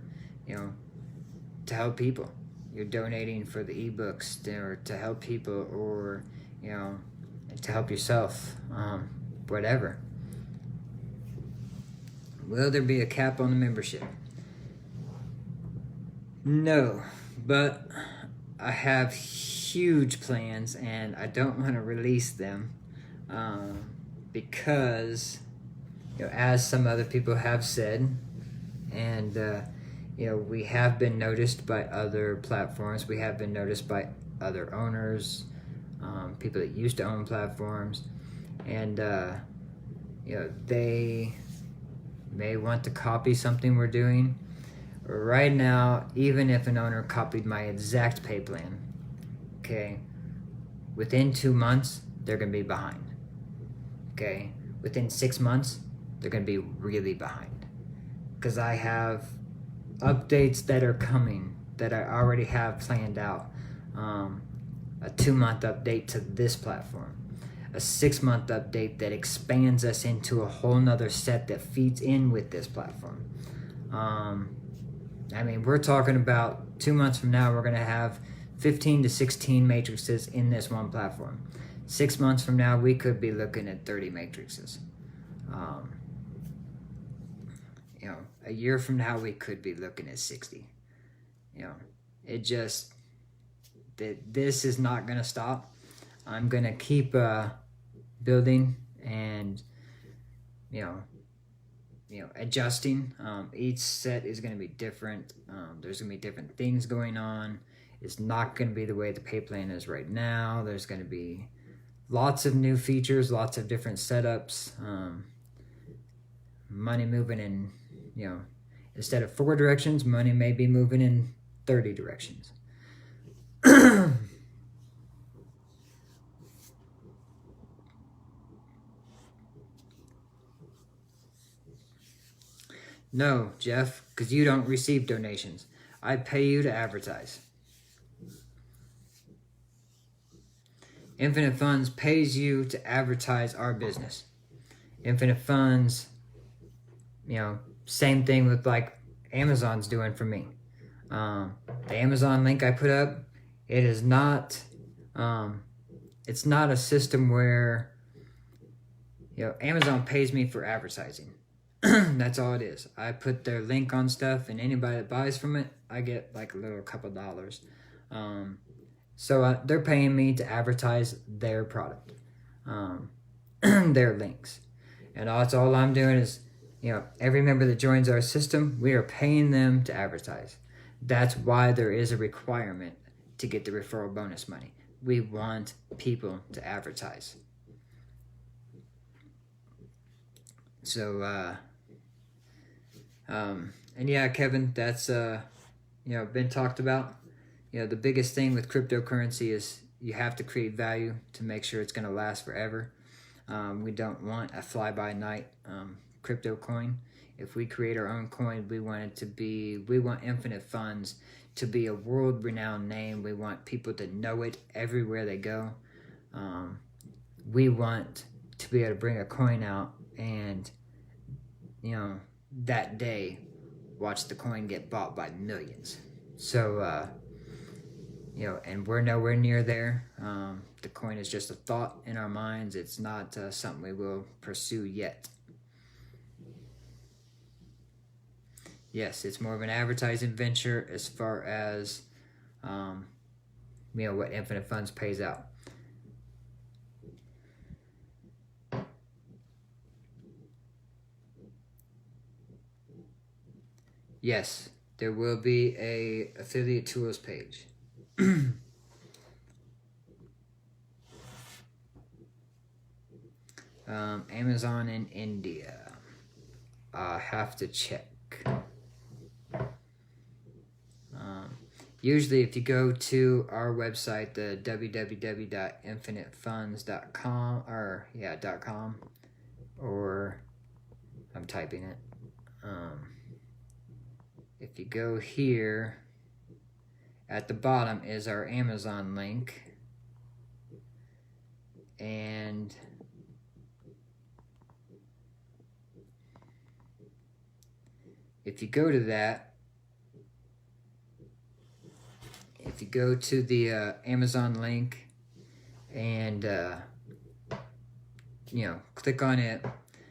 to help people. You're donating for the ebooks to help people, or to help yourself, whatever. Will there be a cap on the membership? No, but I have huge plans, and I don't want to release them, because as some other people have said, and we have been noticed by other platforms. We have been noticed by other owners, people that used to own platforms, and they may want to copy something we're doing. Right now, even if an owner copied my exact pay plan, okay, within 2 months, they're going to be behind. Okay, within 6 months, they're going to be really behind, because I have updates that are coming that I already have planned out. A 2-month update to this platform, a 6-month update that expands us into a whole nother set that feeds in with this platform. We're talking about 2 months from now, we're going to have 15 to 16 matrices in this one platform. 6 months from now, we could be looking at 30 matrices. A year from now, we could be looking at 60. This is not going to stop. I'm going to keep building and, adjusting. Each set is going to be different. There's going to be different things going on. It's not going to be the way the pay plan is right now. There's going to be lots of new features, lots of different setups, money moving in, instead of 4 directions, money may be moving in 30 directions. No, Jeff, because you don't receive donations. I pay you to advertise. Infinite Funds pays you to advertise our business. Infinite Funds, same thing with like Amazon's doing for me. The Amazon link I put up, it is not, it's not a system where, Amazon pays me for advertising. That's all it is. I put their link on stuff, and anybody that buys from it, I get like a couple dollars. So they're paying me to advertise their product, their links. And that's all I'm doing is, every member that joins our system, we are paying them to advertise. That's why there is a requirement to get the referral bonus money. We want people to advertise. So, and yeah, Kevin, that's, been talked about. The biggest thing with cryptocurrency is you have to create value to make sure it's going to last forever. We don't want a fly-by-night crypto coin. If we create our own coin, we want Infinite Funds to be a world-renowned name. We want people to know it everywhere they go. We want to be able to bring a coin out and, that day, watch the coin get bought by millions. So, and we're nowhere near there. The coin is just a thought in our minds. It's not something we will pursue yet. Yes, it's more of an advertising venture as far as, what Infinite Funds pays out. Yes, there will be a affiliate tools page. Amazon in India. I have to check. Usually if you go to our website, the www.infinitefunds.com, or I'm typing it. If you go here, at the bottom is our Amazon link, and if you go to that, if you go to the Amazon link and click on it,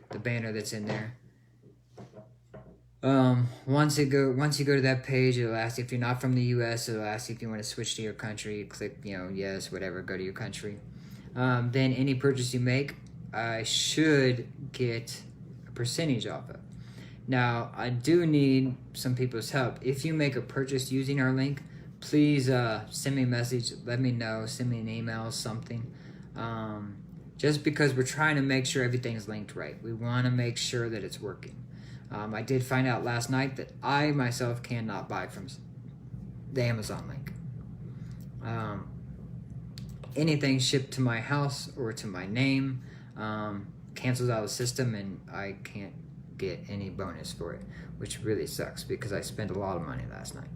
the banner that's in there. Once you go to that page, it'll ask if you're not from the U.S. It'll ask if you want to switch to your country. Click yes, whatever. Go to your country. Then any purchase you make, I should get a percentage off it. Now I do need some people's help. If you make a purchase using our link, please send me a message, let me know, send me an email, something. Just because we're trying to make sure everything's linked right. We want to make sure that it's working. I did find out last night that I myself cannot buy from the Amazon link. Anything shipped to my house or to my name cancels out of the system, and I can't get any bonus for it, which really sucks because I spent a lot of money last night.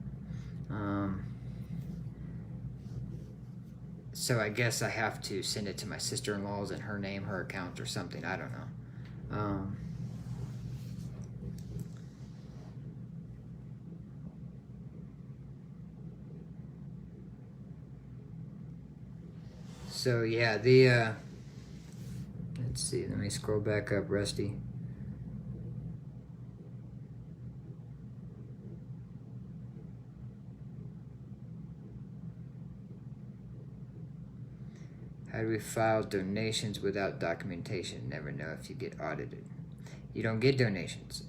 So I guess I have to send it to my sister-in-law's in her name, her account, or something. I don't know. So yeah, let's see, let me scroll back up, Rusty. How do we file donations without documentation? Never know if you get audited. You don't get donations.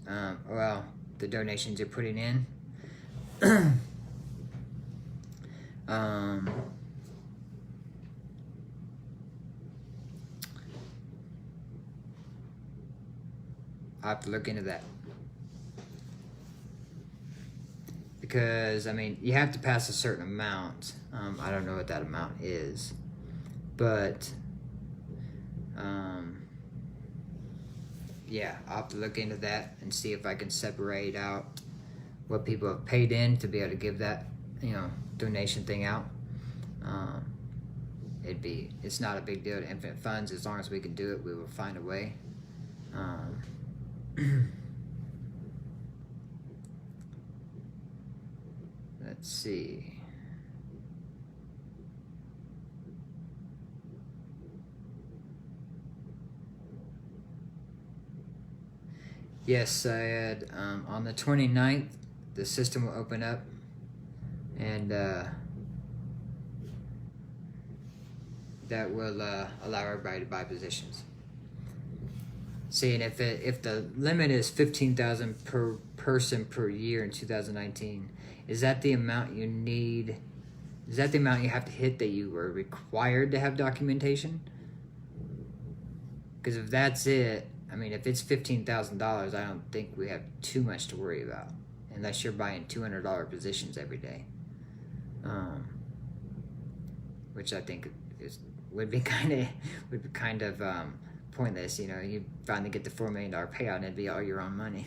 Well, the donations you're putting in. I'll have to look into that. Because, you have to pass a certain amount. I don't know what that amount is. But, yeah, I'll have to look into that and see if I can separate out what people have paid in to be able to give that, donation thing out. It's not a big deal to Infinite Funds. As long as we can do it, we will find a way. Let's see. Yes, I had, on the 29th, the system will open up, and that will allow everybody to buy positions. See, and if the limit is 15,000 per person per year in 2019, is that the amount you need? Is that the amount you have to hit that you were required to have documentation? Because if that's it, if it's $15,000, I don't think we have too much to worry about, unless you're buying $200 positions every day, which I think would be kind of pointless. You finally get the $4 million payout, and it'd be all your own money.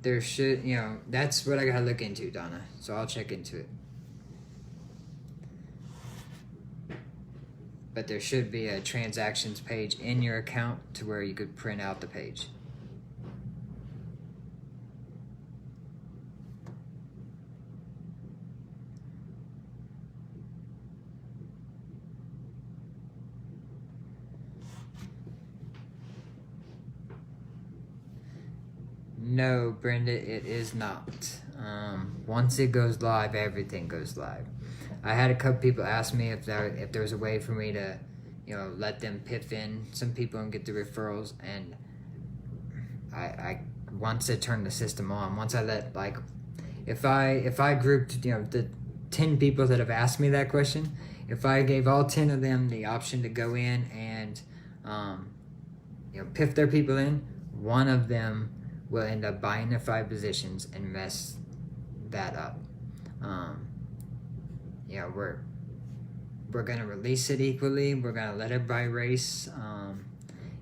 There should, that's what I gotta look into, Donna. So I'll check into it. but there should be a transactions page in your account to where you could print out the page. No, Brenda, it is not. Once it goes live, everything goes live. I had a couple people ask me if there was a way for me to, let them piff in some people and get the referrals, and I once I turned the system on, once I let, like, if I grouped, the 10 people that have asked me that question, if I gave all 10 of them the option to go in and, piff their people in, one of them will end up buying their 5 positions and mess that up. We're gonna release it equally. We're gonna let everybody race.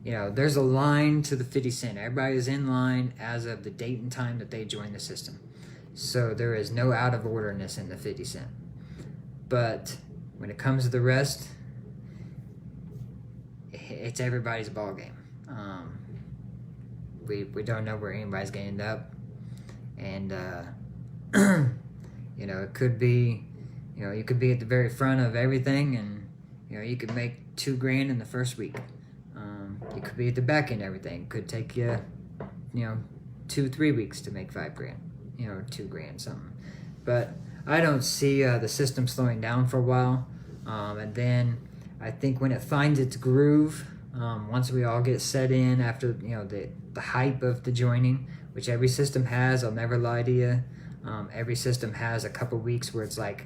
There's a line to the 50 cent. Everybody is in line as of the date and time that they join the system. So there is no out of orderness in the 50 cent. But when it comes to the rest, it's everybody's ball game. We don't know where anybody's gonna end up, and it could be, you could be at the very front of everything, and you could make $2,000 in the first week. You could be at the back end of everything. Could take you 2-3 weeks to make $5,000, or $2,000 something. But I don't see the system slowing down for a while, and then I think when it finds its groove, once we all get set in after the hype of the joining, which every system has, I'll never lie to you, every system has a couple weeks where it's like,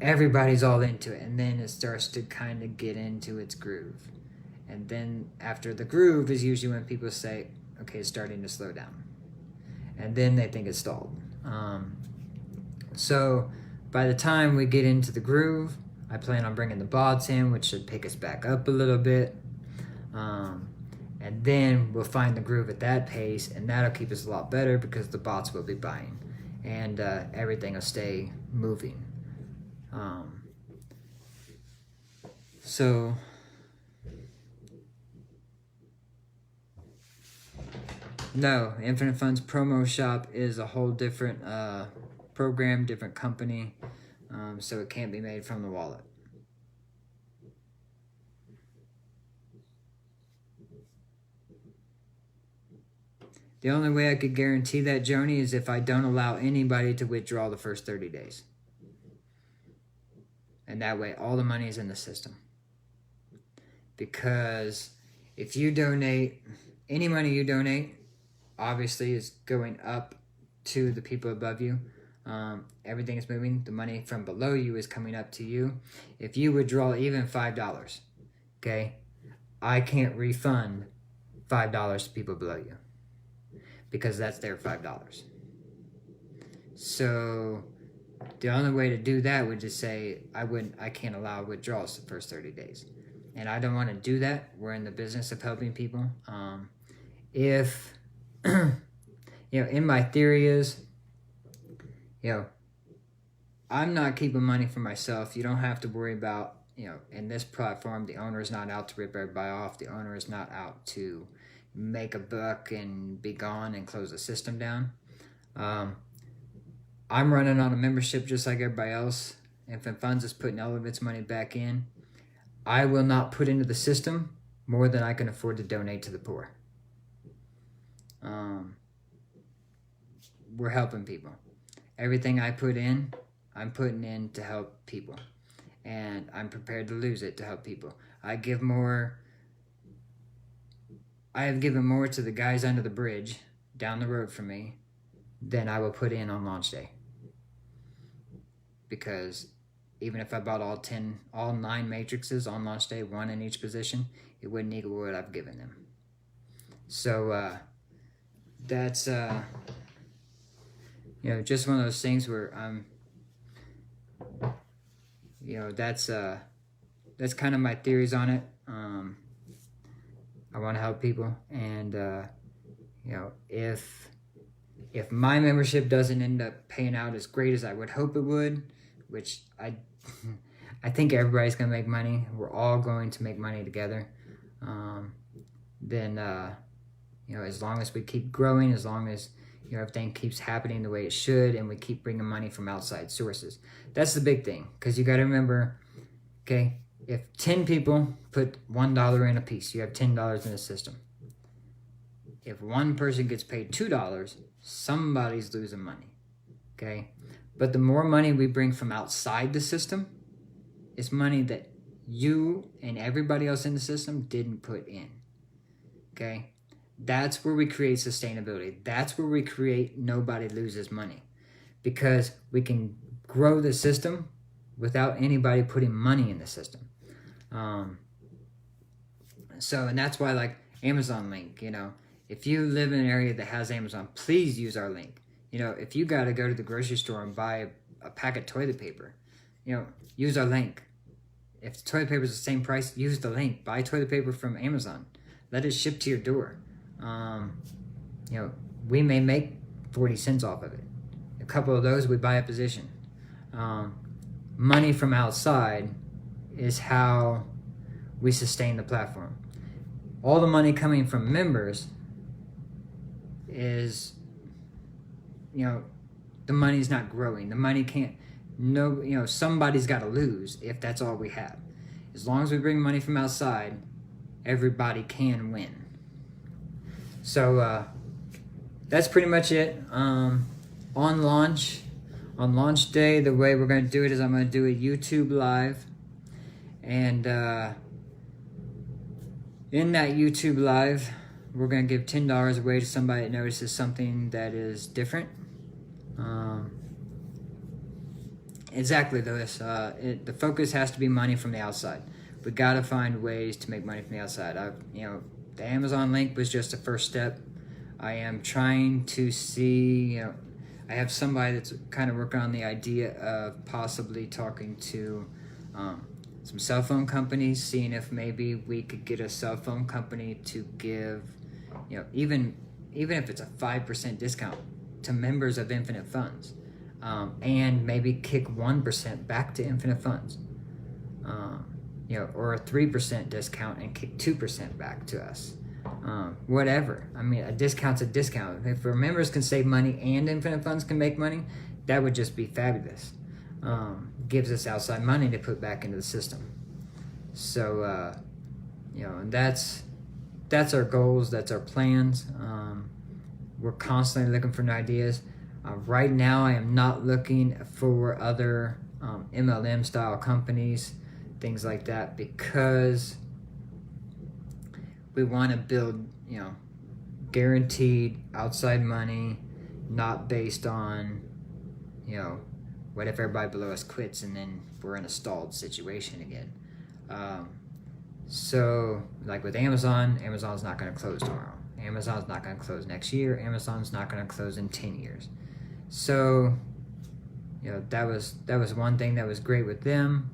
everybody's all into it, and then it starts to kind of get into its groove. And then after the groove is usually when people say, okay, it's starting to slow down, and then they think it's stalled. So by the time we get into the groove, I plan on bringing the bots in, which should pick us back up a little bit. And then we'll find the groove at that pace, and that'll keep us a lot better because the bots will be buying, and everything will stay moving. So no, Infinite Funds Promo Shop is a whole different program, different company, so it can't be made from the wallet. The only way I could guarantee that, Joni, is if I don't allow anybody to withdraw the first 30 days. And that way all the money is in the system. Because if you donate, any money you donate, obviously is going up to the people above you. Everything is moving. The money from below you is coming up to you. If you withdraw even $5, okay, I can't refund $5 to people below you, because that's their $5. So the only way to do that would just say I can't allow withdrawals the first 30 days. And I don't want to do that. We're in the business of helping people. If in my theory is, I'm not keeping money for myself. You don't have to worry about, in this platform, the owner is not out to rip everybody off. The owner is not out to make a buck and be gone and close the system down. I'm running on a membership just like everybody else. Infinite Funds is putting all of its money back in. I will not put into the system more than I can afford to donate to the poor. We're helping people. Everything I put in, I'm putting in to help people. And I'm prepared to lose it to help people. I have given more to the guys under the bridge down the road from me than I will put in on launch day. Because even if I bought all 9 matrices on launch day, 1 in each position, it wouldn't equal what I've given them. So that's just one of those things where I'm, that's kind of my theories on it. I want to help people, and if my membership doesn't end up paying out as great as I would hope it would, which I I think everybody's going to make money. We're all going to make money together. Then, you know, as long as we keep growing, as long as, you know, everything keeps happening the way it should, and we keep bringing money from outside sources. That's the big thing, because you got to remember, okay, if 10 people put $1 in a piece, you have $10 in the system. If one person gets paid $2, somebody's losing money, okay? But the more money we bring from outside the system, it's money that you and everybody else in the system didn't put in, okay? That's where we create sustainability. That's where we create nobody loses money, because we can grow the system without anybody putting money in the system. And that's why, like, Amazon link, you know, if you live in an area that has Amazon, please use our link. You know, if you got to go to the grocery store and buy a pack of toilet paper, you know, use our link. If the toilet paper is the same price, use the link. Buy toilet paper from Amazon. Let it ship to your door. You know, we may make 40 cents off of it. A couple of those, we buy a position. Money from outside is how we sustain the platform. All the money coming from members is, you know, the money's not growing. The money can't, no, you know, somebody's got to lose if that's all we have. As long as we bring money from outside, everybody can win. So that's pretty much it. On launch day, the way we're going to do it is I'm going to do a YouTube live. And in that YouTube live, we're going to give $10 away to somebody that notices something that is different. Exactly this. The focus has to be money from the outside. We got to find ways to make money from the outside. You know, the Amazon link was just a first step. I am trying to see, you know, I have somebody that's kind of working on the idea of possibly talking to some cell phone companies, seeing if maybe we could get a cell phone company to give, you know, even if it's a 5% discount to members of Infinite Funds, and maybe kick 1% back to Infinite Funds, you know, or a 3% discount and kick 2% back to us. Whatever. I mean, a discount's a discount. If our members can save money and Infinite Funds can make money, that would just be fabulous. Gives us outside money to put back into the system. So, you know, and that's our goals. That's our plans. We're constantly looking for new ideas. Right now, I am not looking for other MLM style companies, things like that, because we want to build, you know, guaranteed outside money, not based on, you know, what if everybody below us quits and then we're in a stalled situation again. So, like with Amazon, Amazon's not going to close tomorrow. Amazon's not going to close next year. Amazon's not going to close in 10 years. So, you know, that was one thing that was great with them.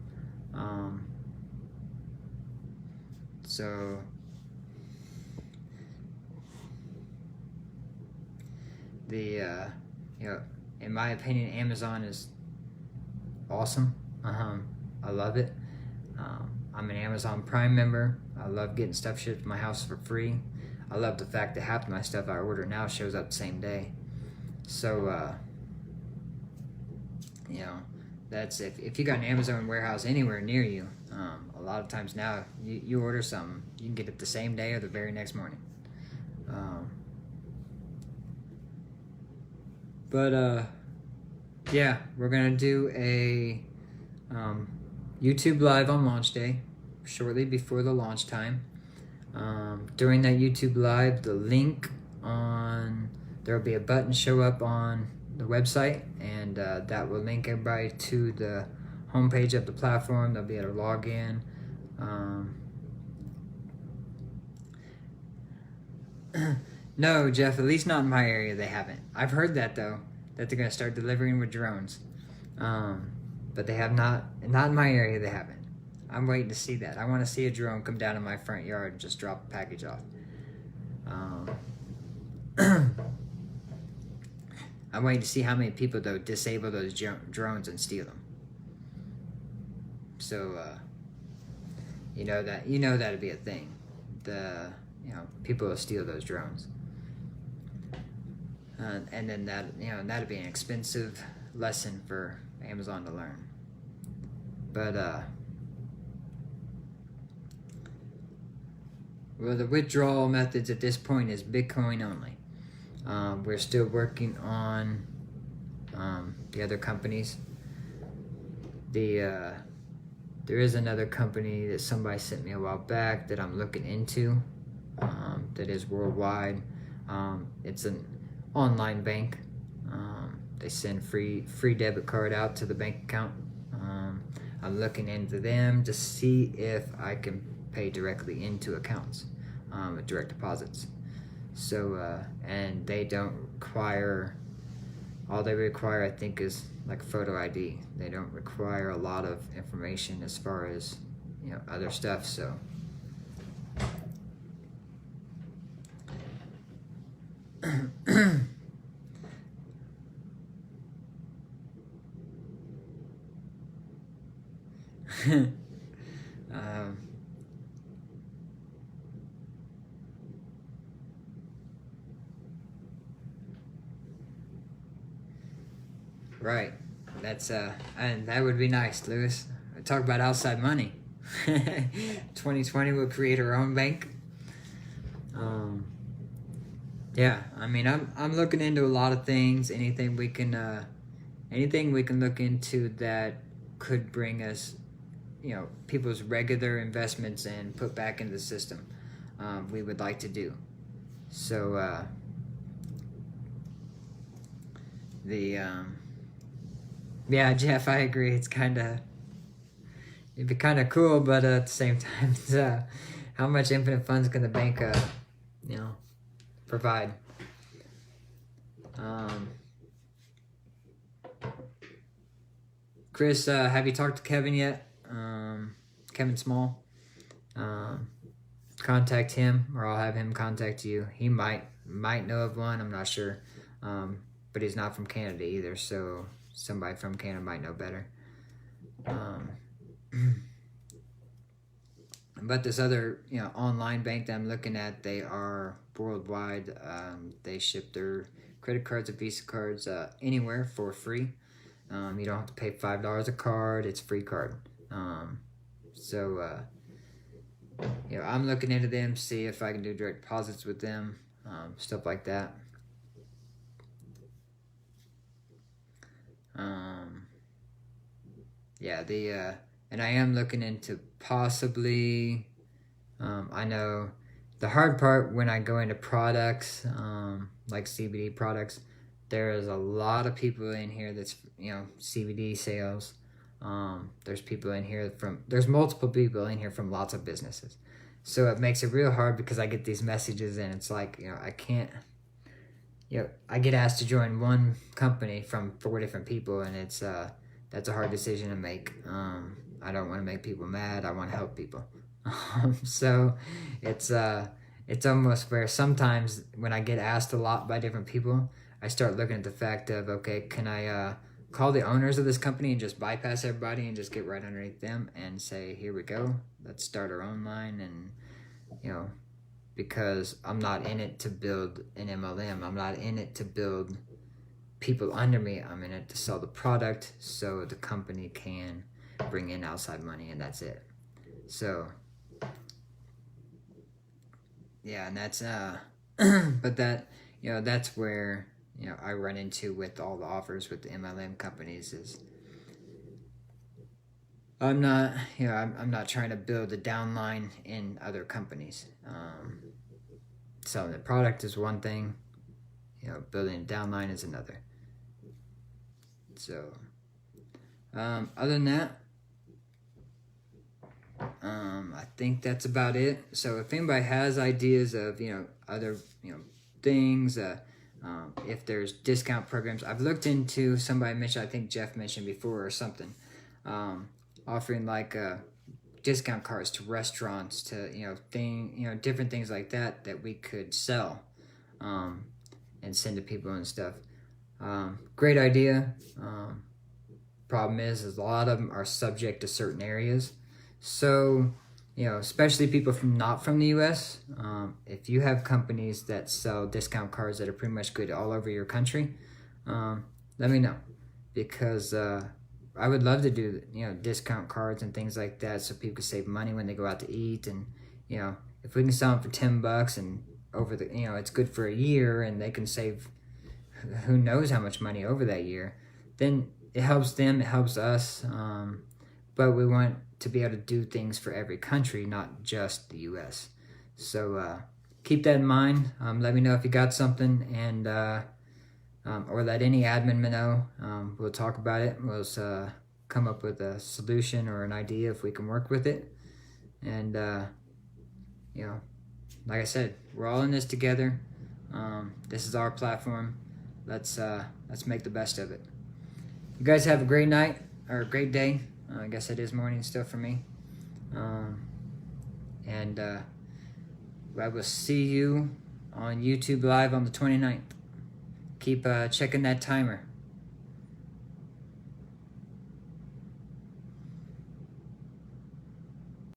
So, you know, in my opinion, Amazon is awesome. I love it. I'm an Amazon Prime member. I love getting stuff shipped to my house for free. I love the fact that half of my stuff I order now shows up the same day. So, you know, that's if you got an Amazon warehouse anywhere near you, a lot of times now you order something, you can get it the same day or the very next morning. Yeah, we're gonna do a YouTube live on launch day, shortly before the launch time. During that YouTube live, the link there will be a button show up on the website, and that will link everybody to the homepage of the platform. They'll be able to log in. No, Jeff, at least not in my area they haven't. I've heard that, though, that they're going to start delivering with drones. But they have not in my area they haven't. I'm waiting to see that. I want to see a drone come down in my front yard and just drop a package off. I'm waiting to see how many people, though, disable those drones and steal them. So that'd be a thing. People will steal those drones, and then that'd be an expensive lesson for Amazon to learn. But well, the withdrawal methods at this point is Bitcoin only. We're still working on the other companies. There is another company that somebody sent me a while back that I'm looking into, that is worldwide. It's an online bank. They send free debit card out to the bank account. I'm looking into them to see if I can pay directly into accounts, with direct deposits. So, and they don't require, all they require, I think, is like photo ID. They don't require a lot of information as far as, other stuff, so. Right. That's and that would be nice, Lewis. Talk about outside money. 2020 we'll create our own bank. Yeah, I mean, I'm looking into a lot of things. Anything we can look into that could bring us, people's regular investments and put back into the system. We would like to do. So yeah, Jeff, I agree. It'd be kind of cool, but at the same time, how much infinite funds can the bank, provide? Chris, have you talked to Kevin yet? Kevin Small. Contact him, or I'll have him contact you. He might know of one. I'm not sure, but he's not from Canada either, so somebody from Canada might know better. But this other, online bank that I'm looking at, they are worldwide. They ship their credit cards and Visa cards anywhere for free. You don't have to pay $5 a card. It's a free card. So I'm looking into them, see if I can do direct deposits with them, stuff like that. And I am looking into possibly, I know the hard part when I go into products, like CBD products, there is a lot of people in here that's, CBD sales. There's multiple people in here from lots of businesses. So it makes it real hard because I get these messages and it's like, I can't, I get asked to join one company from 4 different people, and it's, that's a hard decision to make. I don't want to make people mad. I want to help people. So it's almost where sometimes when I get asked a lot by different people, I start looking at the fact of, okay, can I call the owners of this company and just bypass everybody and just get right underneath them and say, here we go, let's start our own line. And, because I'm not in it to build an MLM. I'm not in it to build people under me. I'm in it to sell the product so the company can bring in outside money, and that's it. So yeah, and that's but that, that's where, I run into with all the offers with the MLM companies is I'm not trying to build a downline in other companies. Selling the product is one thing, building a downline is another. So other than that, I think that's about it. So if anybody has ideas of, other, things, if there's discount programs, I've looked into, somebody mentioned, I think Jeff mentioned before or something, offering like discount cards to restaurants, to, different things like that we could sell, and send to people and stuff. Great idea. problem is a lot of them are subject to certain areas. So, you know, especially people not from the U.S., if you have companies that sell discount cards that are pretty much good all over your country, let me know, because I would love to do, you know, discount cards and things like that so people can save money when they go out to eat. And, you know, if we can sell them for $10 and over the, you know, it's good for a year and they can save who knows how much money over that year, then it helps them, it helps us. But we want to be able to do things for every country, not just the U.S. So keep that in mind. Let me know if you got something, and or let any admin know. We'll talk about it. We'll come up with a solution or an idea if we can work with it. And you know, like I said, we're all in this together. This is our platform. Let's make the best of it. You guys have a great night or a great day. I guess it is morning still for me. And I will see you on YouTube Live on the 29th. Keep checking that timer.